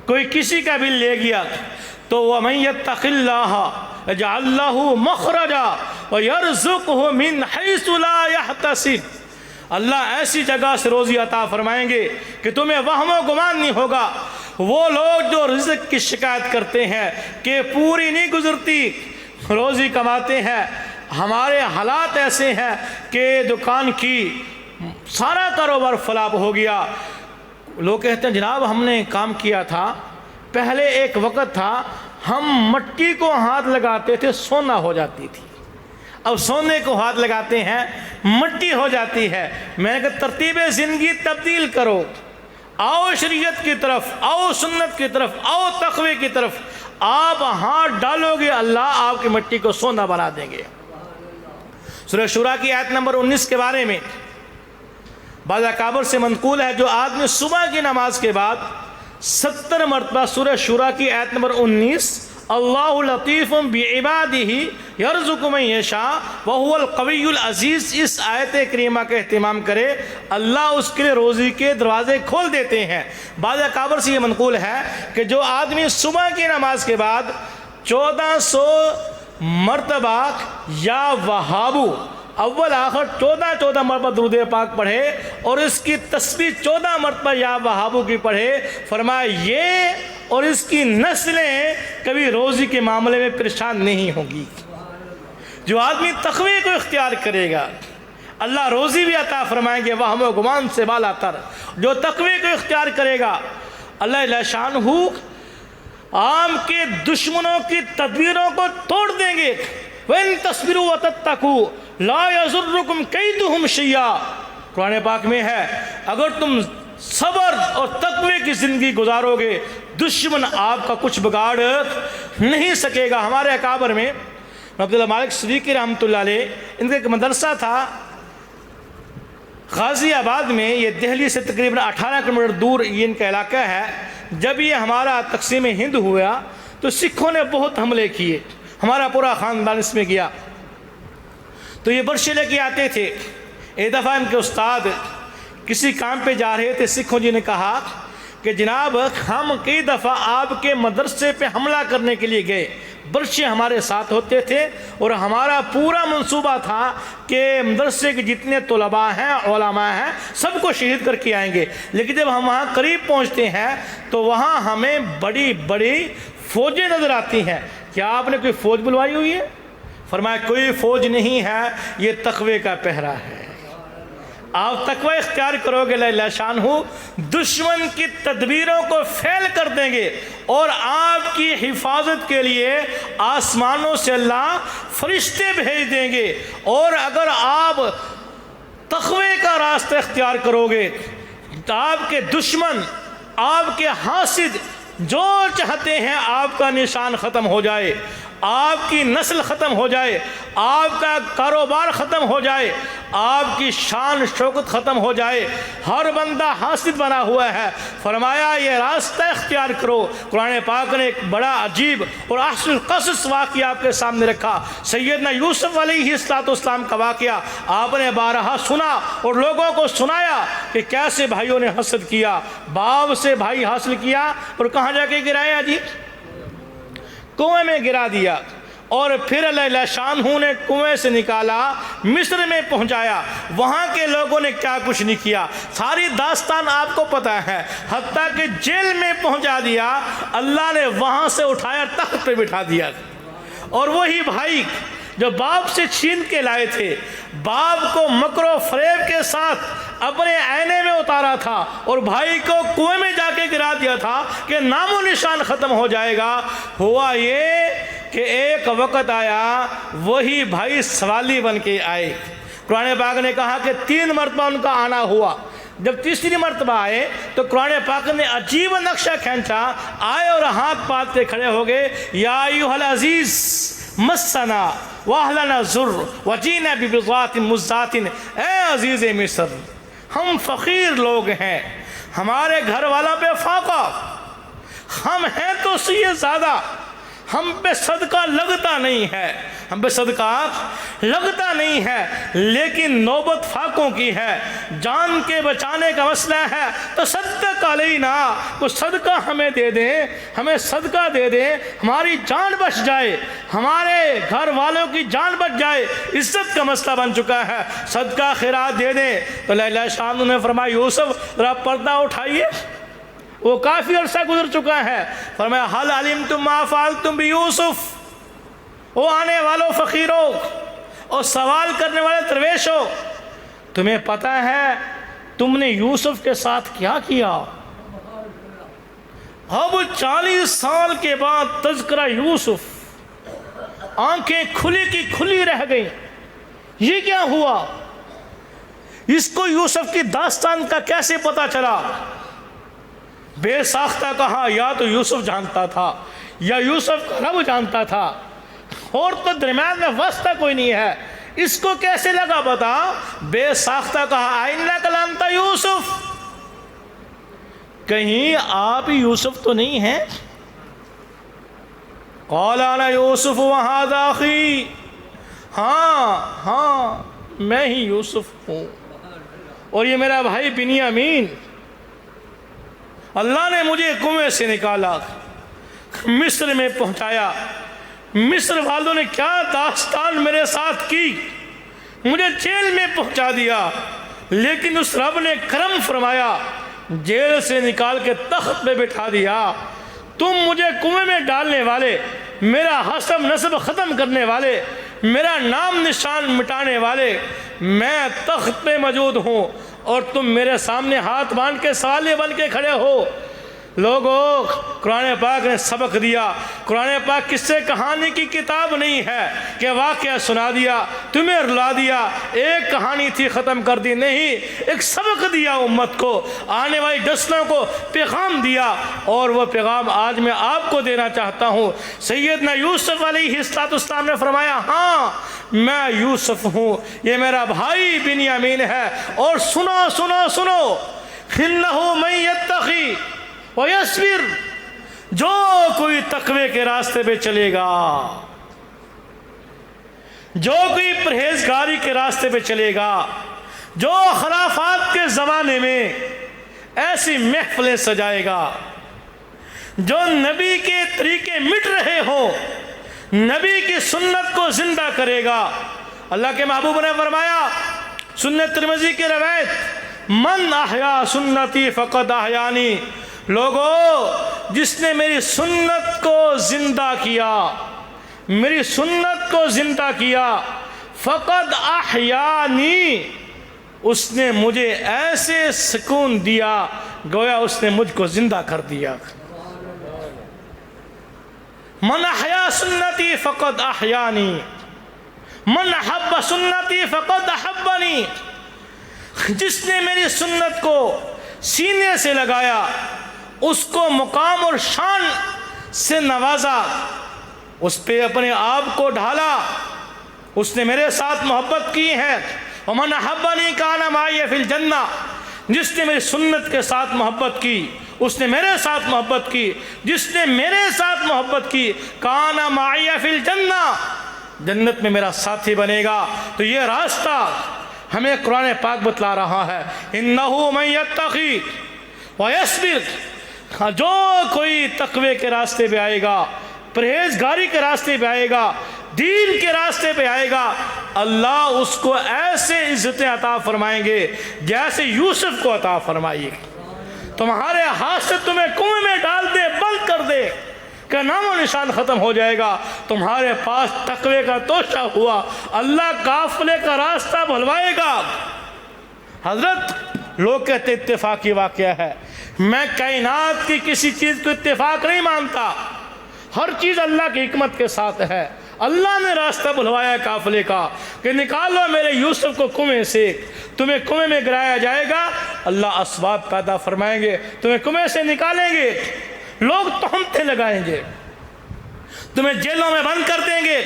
کوئی کسی کا بل لے گیا، تو وَمَن يَتَّقِ اللَّهَ يَجْعَل لَّهُ مَخْرَجًا وَيَرْزُقْهُ مِنْ حَيْثُ لَا يَحْتَسِبُ، اللہ ایسی جگہ سے روزی عطا فرمائیں گے کہ تمہیں وہم و گمان نہیں ہوگا۔ وہ لوگ جو رزق کی شکایت کرتے ہیں کہ پوری نہیں گزرتی، روزی کماتے ہیں، ہمارے حالات ایسے ہیں کہ دکان کی سارا کاروبار فلاپ ہو گیا، لوگ کہتے ہیں جناب ہم نے کام کیا تھا، پہلے ایک وقت تھا ہم مٹی کو ہاتھ لگاتے تھے سونا ہو جاتی تھی، اب سونے کو ہاتھ لگاتے ہیں مٹی ہو جاتی ہے۔ میں نے کہا ترتیب زندگی تبدیل کرو، آؤ شریعت کی طرف، آؤ سنت کی طرف، آؤ تقوی کی طرف، آپ ہاتھ ڈالو گے اللہ آپ کی مٹی کو سونا بنا دیں گے۔ سورہ شورا کی آیت نمبر 19 کے بارے میں بعض اکابر سے منقول ہے جو آدمی صبح کی نماز کے بعد 70 مرتبہ سورہ شورا کی آیت نمبر 19 اللہ لطیف بعبادہ یرزق من یشاء وہو القوی العزیز، اس آیت کریمہ کا اہتمام کرے، اللہ اس کے لیے روزی کے دروازے کھول دیتے ہیں۔ بعض اکابر سے یہ منقول ہے کہ جو آدمی صبح کی نماز کے بعد 1400 مرتبہ یا وہابو اول آخر 14 مرتبہ درود پاک پڑھے اور اس کی تسبیح 14 مرتبہ یا وہابو کی پڑھے، فرمایا یہ اور اس کی نسلیں کبھی روزی کے معاملے میں پریشان نہیں ہوں گی۔ جو آدمی تقوی کو اختیار کرے گا اللہ روزی بھی عطا فرمائیں گے وہم و گمان سے بالا تر۔ جو تقوی کو اختیار کرے گا اللہ جل شانہ عام کے دشمنوں کی تدبیروں کو توڑ دیں گے۔ وَإِن تَصْبِرُوا وَتَتَّقُوا لَا يَضُرُّكُمْ كَيْدُهُمْ شَيْئًا، قرآن پاک میں ہے اگر تم صبر اور تقوی کی زندگی گزارو گے دشمن آپ کا کچھ بگاڑ نہیں سکے گا۔ ہمارے اکابر میں عبداللہ مالک صدیقی رحمۃ اللہ علیہ، ان کا ایک مدرسہ تھا غازی آباد میں، یہ دہلی سے تقریباً 18 کلومیٹر دور یہ ان کا علاقہ ہے۔ جب یہ ہمارا تقسیم ہند ہوا تو سکھوں نے بہت حملے کیے، ہمارا پورا خاندان اس میں گیا، تو یہ برشے لے کے آتے تھے۔ ایک دفعہ ان کے استاد کسی کام پہ جا رہے تھے، سکھوں جی نے کہا کہ جناب ہم کئی دفعہ آپ کے مدرسے پہ حملہ کرنے کے لیے گئے، برشے ہمارے ساتھ ہوتے تھے اور ہمارا پورا منصوبہ تھا کہ مدرسے کے جتنے طلباء ہیں علماء ہیں سب کو شہید کر کے آئیں گے، لیکن جب ہم وہاں قریب پہنچتے ہیں تو وہاں ہمیں بڑی بڑی فوجیں نظر آتی ہیں۔ کیا آپ نے کوئی فوج بلوائی ہوئی ہے؟ فرمایا کوئی فوج نہیں ہے، یہ تقوی کا پہرا ہے۔ آپ تقوی اختیار کرو گے اللہ شانہ دشمن کی تدبیروں کو فیل کر دیں گے اور آپ کی حفاظت کے لیے آسمانوں سے اللہ فرشتے بھیج دیں گے، اور اگر آپ تقوی کا راستہ اختیار کرو گے تو آپ کے دشمن، آپ کے حاسد جو چاہتے ہیں آپ کا نشان ختم ہو جائے، آپ کی نسل ختم ہو جائے، آپ کا کاروبار ختم ہو جائے، آپ کی شان شوکت ختم ہو جائے، ہر بندہ حاسد بنا ہوا ہے۔ فرمایا یہ راستہ اختیار کرو۔ قرآن پاک نے ایک بڑا عجیب اور احسن القصص واقعہ آپ کے سامنے رکھا، سیدنا یوسف علیہ السلام کا واقعہ آپ نے بارہا سنا اور لوگوں کو سنایا کہ کیسے بھائیوں نے حسد کیا، باپ سے بھائی حاصل کیا اور کہاں جا کے گرایا جی؟ کنویں میں گرا دیا، اور پھر اللہ شان نے کنویں سے نکالا، مصر میں پہنچایا، وہاں کے لوگوں نے کیا کچھ نہیں کیا، ساری داستان آپ کو پتہ ہے، حتیٰ کہ جیل میں پہنچا دیا، اللہ نے وہاں سے اٹھایا تخت پہ بٹھا دیا، اور وہی بھائی جو باپ سے چھین کے لائے تھے، باپ کو مکر و فریب کے ساتھ اپنے آئینے میں اتارا تھا اور بھائی کو کنویں میں جا کے گرا دیا تھا کہ نام و نشان ختم ہو جائے گا، ہوا یہ کہ ایک وقت آیا وہی بھائی سوالی بن کے آئے۔ قرآن پاک نے کہا کہ 3 مرتبہ ان کا آنا ہوا، جب تیسری مرتبہ آئے تو قرآن پاک نے عجیب نقشہ کھینچا، آئے اور ہاتھ پات پہ کھڑے ہو گئے، یا ایھا العزیز مسنا واہلنا ذر وجینا ببضاعۃ مزجاۃ، اے عزیز مصر ہم فقیر لوگ ہیں، ہمارے گھر والا پہ فاقہ، ہم ہیں تو اس سے زیادہ، ہم پہ صدقہ لگتا نہیں ہے، ہم پہ صدقہ لگتا نہیں ہے، لیکن نوبت فاقوں کی ہے، جان کے بچانے کا مسئلہ ہے، تو صدق علینا، وہ صدقہ ہمیں دے دیں، ہمیں صدقہ دے دیں، ہماری جان بچ جائے، ہمارے گھر والوں کی جان بچ جائے، عزت کا مسئلہ بن چکا ہے، صدقہ خیرات دے دیں۔ تو اللہ شان نے فرمایا یوسف ذرا پردہ اٹھائیے، وہ کافی عرصہ گزر چکا ہے۔ فرمایا حل علمتم ما فعلتم بیوسف، وہ آنے والوں فقیروں اور سوال کرنے والے درویشوں، تمہیں پتہ ہے تم نے یوسف کے ساتھ کیا کیا؟ اب 40 سال کے بعد تذکرہ یوسف، آنکھیں کھلی کی کھلی رہ گئیں، یہ کیا ہوا؟ اس کو یوسف کی داستان کا کیسے پتہ چلا؟ بے ساختہ کہا یا تو یوسف جانتا تھا یا یوسف کا رب جانتا تھا، اور تو درمیان میں واسطہ کوئی نہیں ہے، اس کو کیسے لگا پتا؟ بے ساختہ کہا اِنَّکَ لَأَنْتَ یوسف، کہیں آپ یوسف تو نہیں ہیں؟ قَالَ أَنَا یوسف وَهَذَا أَخِي، ہاں میں ہی یوسف ہوں اور یہ میرا بھائی بنیامین، اللہ نے مجھے کنویں سے نکالا، مصر میں پہنچایا، مصر والوں نے کیا داستان میرے ساتھ کی، مجھے جیل میں پہنچا دیا، لیکن اس رب نے کرم فرمایا، جیل سے نکال کے تخت پہ بٹھا دیا۔ تم مجھے کنویں میں ڈالنے والے، میرا حسب نسب ختم کرنے والے، میرا نام نشان مٹانے والے، میں تخت پہ موجود ہوں اور تم میرے سامنے ہاتھ باندھ کے سوالی بن کے کھڑے ہو۔ لوگوں، قرآن پاک نے سبق دیا۔ قرآن پاک قصے کہانی کی کتاب نہیں ہے کہ واقعہ سنا دیا تمہیں رلا دیا، ایک کہانی تھی ختم کر دی، نہیں، ایک سبق دیا امت کو، آنے والی نسلوں کو پیغام دیا، اور وہ پیغام آج میں آپ کو دینا چاہتا ہوں۔ سیدنا یوسف علیہ السلام نے فرمایا ہاں میں یوسف ہوں، یہ میرا بھائی بنیامین ہے، اور سنو سنو سنو، انہ من یتقی ویصبر، جو کوئی تقوی کے راستے پہ چلے گا، جو کوئی پرہیزگاری کے راستے پہ چلے گا، جو خرافات کے زمانے میں ایسی محفلیں سجائے گا، جو نبی کے طریقے مٹ رہے ہوں، نبی کی سنت کو زندہ کرے گا۔ اللہ کے محبوب نے فرمایا، سنت ترمذی کی روایت، من احیا سنتی فقد احیانی، لوگو جس نے میری سنت کو زندہ کیا، میری سنت کو زندہ کیا، فقد احیانی، اس نے مجھے ایسے سکون دیا گویا اس نے مجھ کو زندہ کر دیا۔ من احیا سنتی فقد احیانی، من احب سنتی فقد احبنی، جس نے میری سنت کو سینے سے لگایا، اس کو مقام اور شان سے نوازا، اس پہ اپنے آپ کو ڈھالا، اس نے میرے ساتھ محبت کی ہے۔ وَمَنْ أَحَبَّنِي كَانَ مَعِيَ فِي الْجَنَّةِ، جس نے میری سنت کے ساتھ محبت کی اس نے میرے ساتھ محبت کی، جس نے میرے ساتھ محبت کی كَانَ مَعِيَ فِي الْجَنَّةِ، جنت میں میرا ساتھی بنے گا۔ تو یہ راستہ ہمیں قرآن پاک بتلا رہا ہے، إِنَّهُ مَن يَتَّقِي وَيَصْبِرْ، جو کوئی تقوی کے راستے پہ آئے گا، پرہیزگاری کے راستے پہ آئے گا، دین کے راستے پہ آئے گا، اللہ اس کو ایسے عزتیں عطا فرمائیں گے جیسے یوسف کو عطا فرمائیے۔ تمہارے ہاتھ سے تمہیں کنویں میں ڈال دے، بند کر دے کہ نام و نشان ختم ہو جائے گا، تمہارے پاس تقوی کا توشہ ہوا، اللہ قافلے کا راستہ بھلوائے گا۔ حضرت لوگ کہتے اتفاقی واقعہ ہے، میں کائنات کی کسی چیز کو اتفاق نہیں مانتا، ہر چیز اللہ کی حکمت کے ساتھ ہے۔ اللہ نے راستہ بلوایا قافلے کا کہ نکالو میرے یوسف کو کنویں سے، تمہیں کنویں میں گرایا جائے گا، اللہ اسباب پیدا فرمائیں گے، تمہیں کنویں سے نکالیں گے، لوگ تہمتیں لگائیں گے، تمہیں جیلوں میں بند کر دیں گے،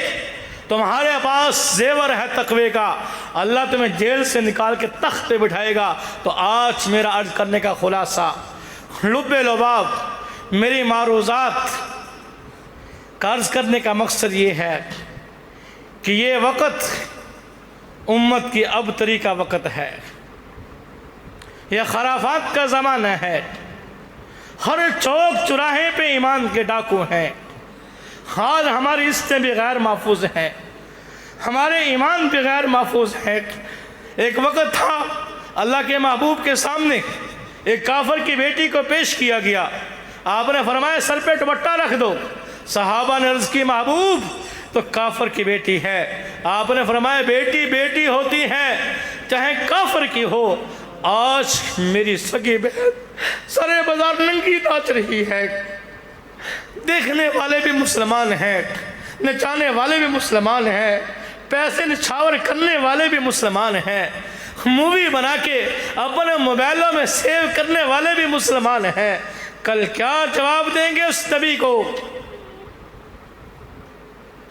تمہارے پاس زیور ہے تقوی کا، اللہ تمہیں جیل سے نکال کے تخت پہ بٹھائے گا۔ تو آج میرا عرض کرنے کا خلاصہ، لب لباب میری معروضات عرض کرنے کا مقصد یہ ہے کہ یہ وقت امت کی ابتری کا وقت ہے، یہ خرافات کا زمانہ ہے، ہر چوک چراہے پہ ایمان کے ڈاکو ہیں، آج ہماری عزتیں بھی غیر محفوظ ہیں، ہمارے ایمان بھی غیر محفوظ ہیں۔ ایک وقت تھا اللہ کے محبوب کے سامنے ایک کافر کی بیٹی کو پیش کیا گیا، آپ نے فرمایا سر پہ دوپٹہ رکھ دو، صحابہ نے عرض کی محبوب تو کافر کی بیٹی ہے، آپ نے فرمایا بیٹی بیٹی ہوتی ہے چاہے کافر کی ہو، آج میری سگی بہن سرے بازار ننگی ناچ رہی ہے، دیکھنے والے بھی مسلمان ہیں، نچانے والے بھی مسلمان ہیں، پیسے نچھاور کرنے والے بھی مسلمان ہیں، مووی بنا کے اپنے موبائلوں میں سیو کرنے والے بھی مسلمان ہیں، کل کیا جواب دیں گے اس نبی کو؟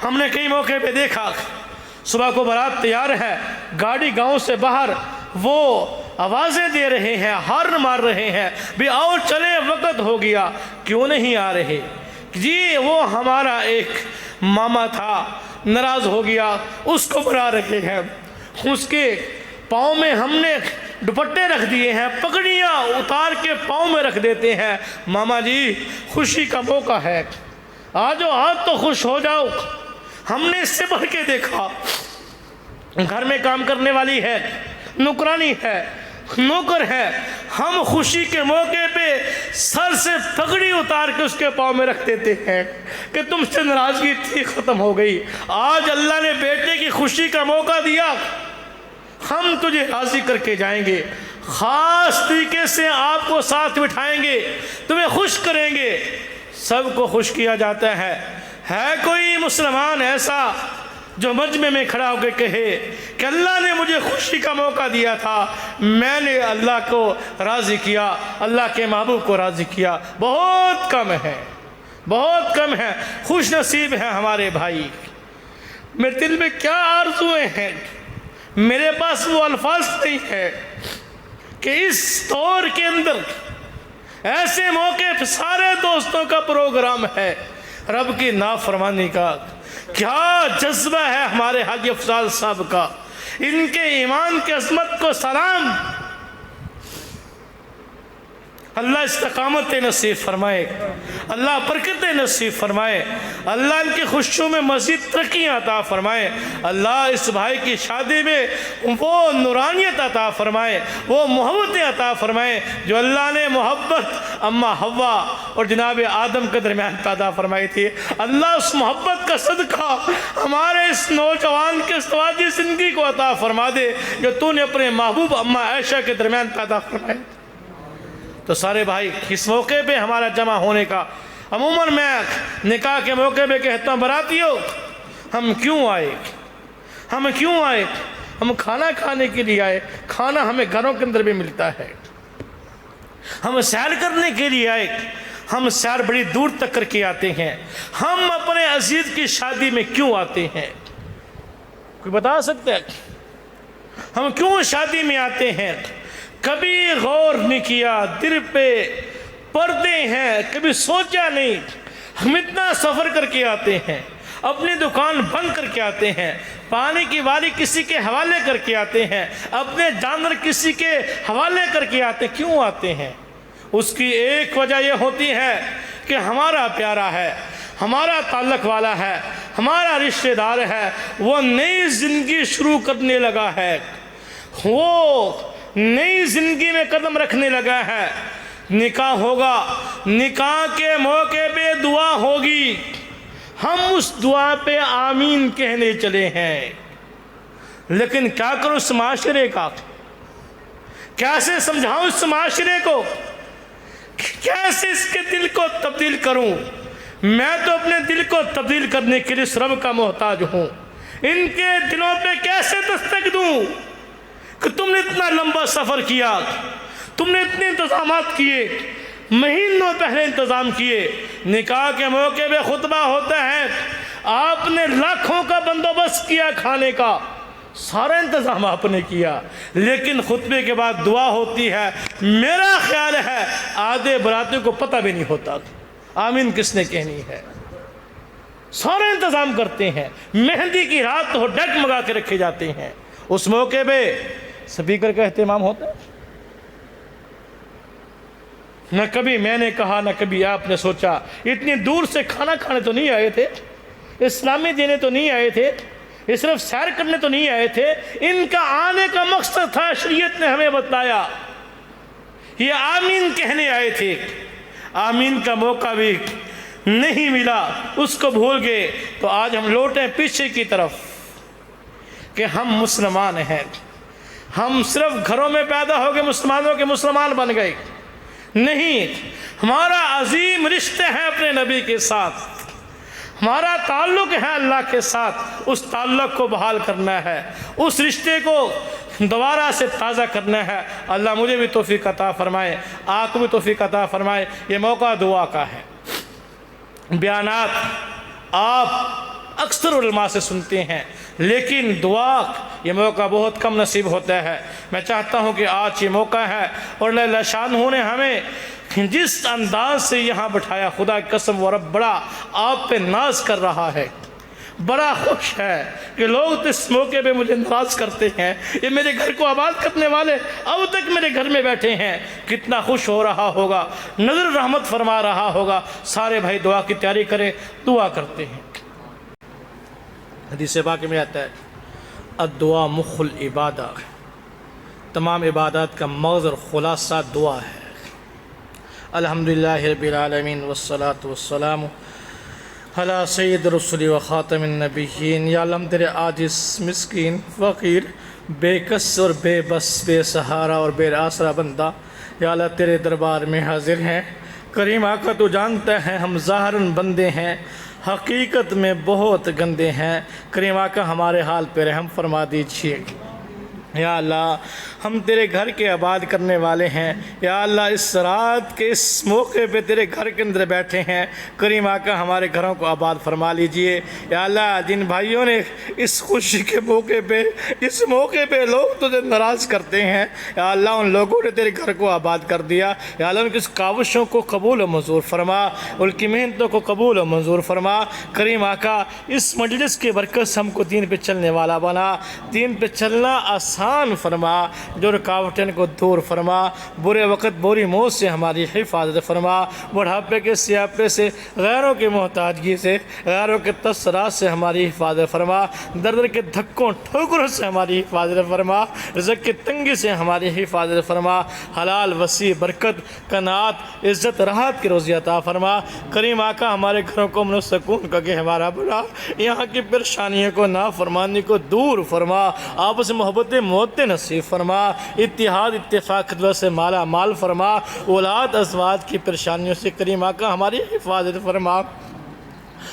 ہم نے کئی موقع پہ دیکھا صبح کو بارات تیار ہے، گاڑی گاؤں سے باہر وہ آوازیں دے رہے ہیں، ہارن مار رہے ہیں، بھی آؤ چلے وقت ہو گیا، کیوں نہیں آ رہے؟ جی وہ ہمارا ایک ماما تھا، ناراض ہو گیا، اس کو بلا رہے ہیں، اس کے پاؤں میں ہم نے دوپٹے رکھ دیے ہیں، پگڑیاں اتار کے پاؤں میں رکھ دیتے ہیں، ماما جی خوشی کا موقع ہے، آجو آج تو خوش ہو جاؤ۔ ہم نے اس سے بڑھ کے دیکھا، گھر میں کام کرنے والی ہے، نوکرانی ہے، نوکر ہے، ہم خوشی کے موقع پہ سر سے پگڑی اتار کے اس کے پاؤں میں رکھ دیتے ہیں کہ تم سے ناراضگی تھی ختم ہو گئی، آج اللہ نے بیٹے کی خوشی کا موقع دیا، ہم تجھے راضی کر کے جائیں گے، خاص طریقے سے آپ کو ساتھ بٹھائیں گے، تمہیں خوش کریں گے۔ سب کو خوش کیا جاتا ہے کوئی مسلمان ایسا جو مجمع میں کھڑا ہو کے کہے کہ اللہ نے مجھے خوشی کا موقع دیا تھا، میں نے اللہ کو راضی کیا، اللہ کے محبوب کو راضی کیا؟ بہت کم ہے، بہت کم ہے، خوش نصیب ہیں ہمارے بھائی۔ میرے دل میں کیا آرزویں ہیں، میرے پاس وہ الفاظ نہیں ہے کہ اس دور کے اندر ایسے موقع پہ سارے دوستوں کا پروگرام ہے، رب کی نافرمانی کا کیا جذبہ ہے ہمارے حاجی افضال صاحب کا، ان کے ایمان کی عظمت کو سلام۔ اللہ استقامت نصیب فرمائے، اللہ برکت نصیب فرمائے، اللہ ان کی خوشیوں میں مزید ترقیاں عطا فرمائے، اللہ اس بھائی کی شادی میں وہ نورانیت عطا فرمائے، وہ محبتیں عطا فرمائے جو اللہ نے محبت اما حوا اور جناب آدم کے درمیان پیدا فرمائی تھی۔ اللہ اس محبت کا صدقہ ہمارے اس نوجوان کے سوادی زندگی کو عطا فرما دے جو تو نے اپنے محبوب اما عائشہ کے درمیان پیدا فرمائے۔ تو سارے بھائی اس موقع پہ ہمارا جمع ہونے کا، عموماً میں نکاح کے موقع پہ کہتا ہوں براتیوں ہم کیوں آئے، ہم کھانا کھانے کے لیے آئے، کھانا ہمیں گھروں کے اندر بھی ملتا ہے۔ ہم سیر کرنے کے لیے آئے، ہم سیر بڑی دور تک کر کے آتے ہیں۔ ہم اپنے عزیز کی شادی میں کیوں آتے ہیں؟ کوئی بتا سکتے ہے ہم کیوں شادی میں آتے ہیں؟ کبھی غور نہیں کیا، دل پہ پردے ہیں، کبھی سوچا نہیں۔ ہم اتنا سفر کر کے آتے ہیں، اپنی دکان بند کر کے آتے ہیں، پانی کی والی کسی کے حوالے کر کے آتے ہیں، اپنے جانور کسی کے حوالے کر کے آتے ہیں۔ کیوں آتے ہیں؟ اس کی ایک وجہ یہ ہوتی ہے کہ ہمارا پیارا ہے، ہمارا تعلق والا ہے، ہمارا رشتہ دار ہے، وہ نئی زندگی شروع کرنے لگا ہے، وہ نئی زندگی میں قدم رکھنے لگا ہے۔ نکاح ہوگا، نکاح کے موقع پہ دعا ہوگی، ہم اس دعا پہ آمین کہنے چلے ہیں، لیکن کیا کروں اس معاشرے کا؟ کیسے سمجھاؤں اس معاشرے کو؟ کیسے اس کے دل کو تبدیل کروں؟ میں تو اپنے دل کو تبدیل کرنے کے لیے اس رب کا محتاج ہوں۔ ان کے دلوں پہ کیسے دستک دوں کہ تم نے اتنا لمبا سفر کیا، تم نے اتنے انتظامات کیے، مہینوں پہلے انتظام کیے، نکاح کے موقع پہ خطبہ ہوتا ہے، آپ نے لاکھوں کا بندوبست کیا کھانے کا، سارا انتظام آپ نے کیا، لیکن خطبے کے بعد دعا ہوتی ہے، میرا خیال ہے آدھے براتیوں کو پتہ بھی نہیں ہوتا آمین کس نے کہنی ہے۔ سارا انتظام کرتے ہیں، مہندی کی رات ہو ڈگمگا کے رکھے جاتے ہیں، اس موقع پہ سپیکر کا اہتمام ہوتا ہے۔ نہ کبھی میں نے کہا، نہ کبھی آپ نے سوچا، اتنی دور سے کھانا کھانے تو نہیں آئے تھے، اسلامی دینے تو نہیں آئے تھے، یہ صرف سیر کرنے تو نہیں آئے تھے، ان کا آنے کا مقصد تھا، شریعت نے ہمیں بتایا، یہ آمین کہنے آئے تھے۔ آمین کا موقع بھی نہیں ملا، اس کو بھول گئے، تو آج ہم لوٹیں پیچھے کی طرف کہ ہم مسلمان ہیں، ہم صرف گھروں میں پیدا ہو گئے مسلمانوں کے مسلمان بن گئے، نہیں، ہمارا عظیم رشتہ ہے اپنے نبی کے ساتھ، ہمارا تعلق ہے اللہ کے ساتھ، اس تعلق کو بحال کرنا ہے، اس رشتے کو دوبارہ سے تازہ کرنا ہے۔ اللہ مجھے بھی توفیق عطا فرمائے، آپ کو بھی توفیق عطا فرمائے۔ یہ موقع دعا کا ہے۔ بیانات آپ اکثر علماء سے سنتے ہیں، لیکن دعا یہ موقع بہت کم نصیب ہوتا ہے۔ میں چاہتا ہوں کہ آج یہ موقع ہے، اور اللہ شانہ نے ہمیں جس انداز سے یہاں بٹھایا، خدا کی قسم وہ رب بڑا آپ پہ ناز کر رہا ہے، بڑا خوش ہے کہ لوگ اس موقع پہ مجھے ناراض کرتے ہیں، یہ میرے گھر کو آباد کرنے والے اب تک میرے گھر میں بیٹھے ہیں، کتنا خوش ہو رہا ہوگا، نظر رحمت فرما رہا ہوگا۔ سارے بھائی دعا کی تیاری کریں، دعا کرتے ہیں۔ حدیث پاک میں آتا ہے الدعا مخ العبادہ، تمام عبادات کا مغز اور خلاصہ دعا ہے۔ الحمدللہ رب العالمین والصلاة والسلام علی سید رسول و خاتم النبیین۔ یا اللہ ہم تیرے عاجز، مسکین، فقیر، بے کس اور بے بس، بے سہارا اور بے آسرا بندہ یا اللہ تیرے دربار میں حاضر ہیں۔ کریم آقا تو جانتا ہے ہم ظاہراً بندے ہیں، حقیقت میں بہت گندے ہیں۔ کریم آقا ہمارے حال پہ رحم فرما دیجیے۔ یا اللہ ہم تیرے گھر کے آباد کرنے والے ہیں، یا اللہ اس رات کے اس موقع پہ تیرے گھر کے اندر بیٹھے ہیں، کریم آقا ہمارے گھروں کو آباد فرما لیجئے۔ یا اللہ جن بھائیوں نے اس خوشی کے موقع پہ، اس موقع پہ لوگ تجھے ناراض کرتے ہیں، یا اللہ ان لوگوں نے تیرے گھر کو آباد کر دیا، یا اللہ ان کی اس کاوشوں کو قبول و منظور فرما، ان کی محنتوں کو قبول و منظور فرما۔ کریم آقا اس مجلس کی برکت سے ہم کو دین پہ چلنے والا بنا، دین پہ چلنا آسان فرما، جو رکاوٹیں کو دور فرما، برے وقت بری موت سے ہماری حفاظت فرما، بڑھاپے کے سیاپے سے، غیروں کی محتاجگی سے، غیروں کے تسرات سے ہماری حفاظت فرما، درد کے دھکوں ٹھوکروں سے ہماری حفاظت فرما، رزق کی تنگی سے ہماری حفاظت فرما، حلال وسیع برکت قناعت عزت راحت کی روزی عطا فرما۔ کریم آقا ہمارے گھروں کو امن و سکون کا گہوارہ بنا، یہاں کی پریشانیوں کو نافرمانی کو دور فرما، آپس میں محبت موت نصیب فرما، اتحاد اتفاق خدمت سے مالا مال فرما، اولاد ازواج کی پریشانیوں سے کریم آقا ہماری حفاظت فرما۔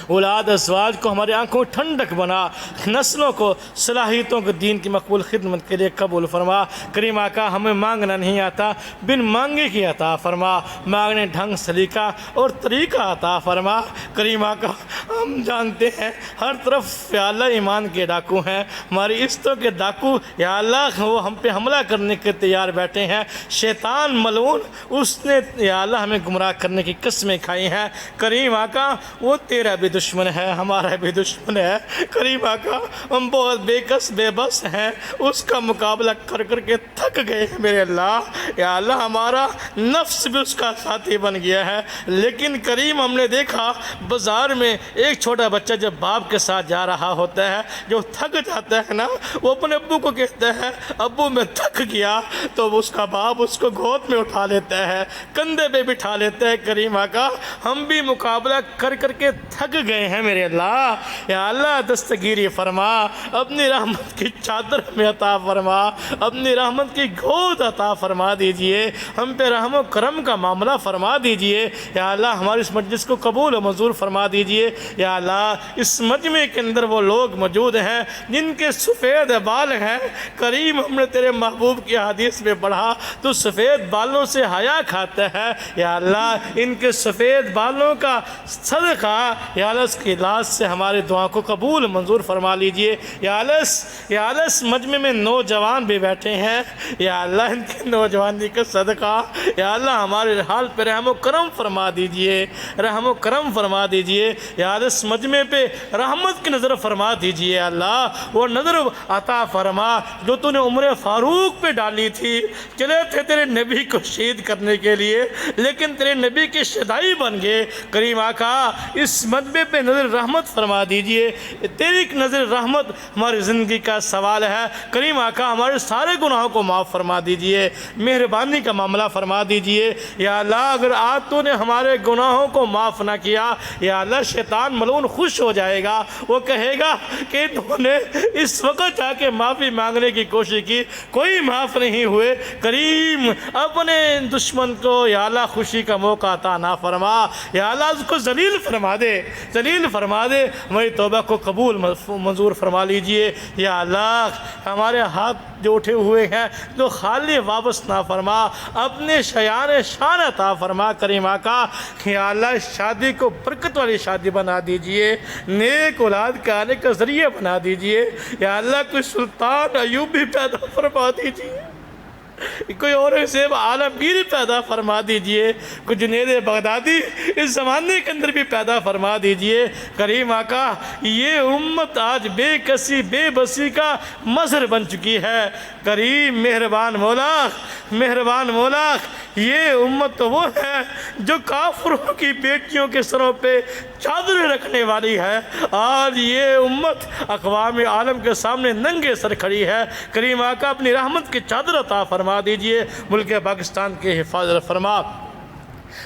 اولاد ازواج کو ہماری آنکھوں ٹھنڈک بنا، نسلوں کو صلاحیتوں کو دین کی مقبول خدمت کے لیے قبول فرما۔ کریم آقا ہمیں مانگنا نہیں آتا، بن مانگے کی عطا فرما، مانگنے ڈھنگ سلیقہ اور طریقہ عطا فرما۔ کریم آقا ہم جانتے ہیں ہر طرف یا اللہ ایمان کے ڈاکو ہیں، ہماری عزتوں کے ڈاکو یا اللہ وہ ہم پہ حملہ کرنے کے تیار بیٹھے ہیں۔ شیطان ملعون اس نے یا اللہ ہمیں گمراہ کرنے کی قسمیں کھائی ہیں۔ کریم آقا وہ تیرا بھی دشمن ہے، ہمارا بھی دشمن ہے۔ کریم آقا ہم بہت بے کس بے بس ہیں، اس کا مقابلہ کر کر کے تھک گئے ہیں میرے اللہ۔ یا اللہ ہمارا نفس بھی اس کا ساتھی بن گیا ہے، لیکن کریم ہم نے دیکھا بازار میں ایک چھوٹا بچہ جب باپ کے ساتھ جا رہا ہوتا ہے، جو تھک جاتا ہے نا، وہ اپنے ابو کو کہتا ہے ابو میں تھک گیا، تو اس کا باپ اس کو گود میں اٹھا لیتا ہے، کندھے پہ بٹھا لیتا ہے۔ کریم آقا ہم بھی مقابلہ کر کر کے تھک گئے ہیں میرے اللہ۔ یا اللہ دستگیری فرما، اپنی رحمت کی چادر میں عطا فرما، اپنی رحمت کی گود عطا فرما دیجئے، ہم پہ رحم و کرم کا معاملہ فرما دیجئے۔ یا اللہ ہماری اس مجلس کو قبول و منظور فرما دیجئے۔ یا اللہ اس مجمع کے اندر وہ لوگ موجود ہیں جن کے سفید بال ہیں، کریم ہم نے تیرے محبوب کی حدیث میں پڑھا تو سفید بالوں سے حیا کھاتا ہے۔ یا اللہ ان کے سفید بالوں کا صدقہ یا اللہ اس کی لاز سے ہماری دعا کو قبول منظور فرما لیجئے۔ یا اللہ اس مجمع میں نوجوان بھی بیٹھے ہیں، یا اللہ ان کے نوجوانی کا صدقہ یا اللہ ہمارے حال پہ رحم و کرم فرما دیجئے، رحم و کرم فرما دیجئے۔ یا اللہ اس مجمع پہ رحمت کی نظر فرما دیجئے۔ اللہ وہ نظر عطا فرما جو تو نے عمر فاروق پہ ڈالی تھی، چلے تھے تیرے نبی کو شہید کرنے کے لیے لیکن تیرے نبی کے شدائی بن گئے۔ کریم آقا اس مجمع پہ نظر رحمت فرما دیجئے، تیری ایک نظر رحمت ہماری زندگی کا سوال ہے۔ کریم آقا ہمارے سارے گناہوں کو معاف فرما دیجئے، مہربانی کا معاملہ فرما دیجئے۔ یا اللہ اگر آج تو نے ہمارے گناہوں کو معاف نہ کیا، یا اللہ شیطان ملعون خوش ہو جائے گا، وہ کہے گا کہ تو نے اس وقت جا کے معافی مانگنے کی کوشش کی، کوئی معاف نہیں ہوئے۔ کریم اپنے دشمن کو یا اللہ خوشی کا موقع عطا نہ فرما، یا اللہ اس کو ذلیل فرما دے، ذلیل فرما دے، ہماری توبہ کو قبول منظور فرما لیجئے۔ یا اللہ ہمارے ہاتھ جو اٹھے ہوئے ہیں جو خالی واپس نہ فرما، اپنے شیان شان عطا فرما۔ کریم آقا یا اللہ شادی کو برکت والی شادی بنا دیجئے، نیک اولاد کے آنے کا ذریعہ بنا دیجئے۔ یا اللہ کوئی سلطان ایوب بھی پیدا فرما دیجئے، کوئی اورنگزیب عالمگیر پیدا فرما دیجئے، کوئی جنید بغدادی اس زمانے کے اندر بھی پیدا فرما دیجئے۔ کریم آقا یہ امت آج بے کسی بے بسی کا مظہر بن چکی ہے۔ کریم مہربان مولا، مہربان مولا، یہ امت تو وہ ہے جو کافروں کی بیٹیوں کے سروں پہ چادریں رکھنے والی ہے، اور یہ امت اقوام عالم کے سامنے ننگے سر کھڑی ہے۔ کریم آقا اپنی رحمت کی چادر عطا فرما دیجئے، ملک پاکستان کی حفاظت فرما،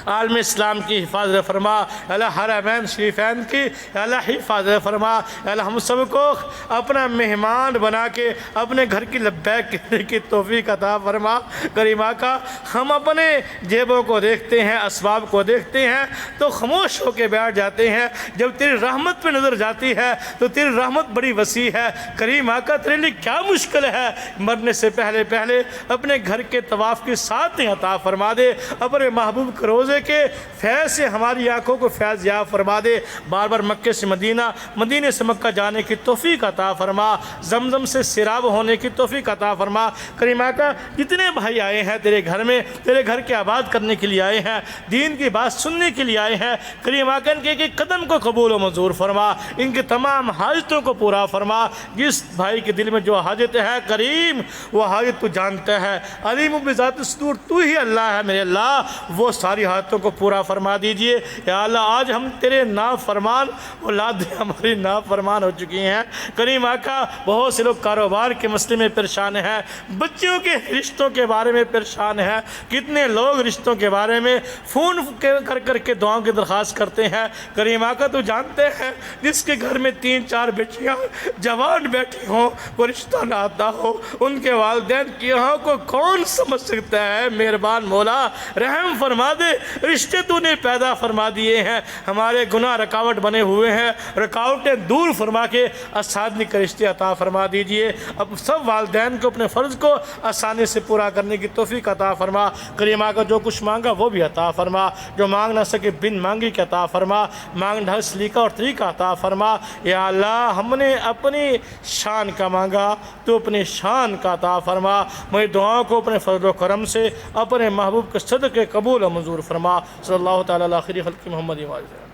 عالم اسلام کی حفاظت فرما، اللہ حرمین شریفین کی اللہ حفاظت فرما۔ اللہ ہم سب کو اپنا مہمان بنا کے اپنے گھر کی لبیک کہنے کی توفیق عطا فرما۔ کریم آقا ہم اپنے جیبوں کو دیکھتے ہیں، اسباب کو دیکھتے ہیں تو خاموش ہو کے بیٹھ جاتے ہیں، جب تیری رحمت پہ نظر جاتی ہے تو تیری رحمت بڑی وسیع ہے۔ کریم آقا تیرے لیے کیا مشکل ہے، مرنے سے پہلے پہلے اپنے گھر کے طواف کی ساتھ عطا فرما دے، اپنے محبوب کے روزے کے فیض سے ہماری آنکھوں کو فیض یاب فرما دے، بار بار مکے سے مدینہ، مدینے سے مکہ جانے کی توفیق عطا فرما، زمزم سے سیراب ہونے کی توفیق عطا فرما۔ کریم آقا جتنے بھائی آئے ہیں تیرے گھر میں، تیرے گھر کے آباد کرنے کے لیے آئے ہیں، دین کی بات سننے کے لیے آئے ہیں، کریم آقا ان کے ایک قدم کو قبول و منظور فرما، ان کے تمام حاجتوں کو پورا فرما۔ جس بھائی کے دل میں جو حاجت ہے کریم وہ حاجت تو جانتا ہے، علیم بذات الصدور، تو ہی اللہ ہے میرے اللہ، وہ ساری حاجتوں کو پورا فرما دیجئے۔ یا اللہ آج ہم تیرے نافرمان اولادیں ہماری نافرمان ہو چکی ہیں۔ کریم آقا بہت سے لوگ کاروبار کے مسئلے میں پریشان ہیں، بچیوں کے رشتوں کے بارے میں پریشان ہیں، کتنے لوگ رشتوں کے بارے میں فون کر کر کے دعاؤں کی درخواست کرتے ہیں۔ کریم آقا تو جانتے ہیں جس کے گھر میں 3-4 بیٹیاں جوان بیٹھی ہوں، وہ رشتہ نہ آتا ہو، ان کے والدین کی یہاں کو کون سمجھ سکتا ہے۔ مہربان مولا رحم فرما دے، رشتے تو نے پیدا فرما دیے ہیں، ہمارے گناہ رکاوٹ بنے ہوئے ہیں، رکاوٹیں دور فرما کے اساتذہ کے رشتے عطا فرما دیجئے۔ اب سب والدین کو اپنے فرض کو آسانی سے پورا کرنے کی توفیق عطا فرما۔ کریمہ کا جو کچھ مانگا وہ بھی عطا فرما، جو مانگ نہ سکے بن مانگی کے عطا فرما، مانگ ڈھنگ سلیقہ اور طریقہ عطا فرما۔ یا اللہ ہم نے اپنی شان کا مانگا، تو اپنی شان کا عطا فرما۔ میری دعاؤں کو اپنے فضل و کرم سے اپنے محبوب کے صدقے قبول و منظور فرما۔ صلی اللہ تعالیٰ علیہ خیر خلق محمد و آلہ۔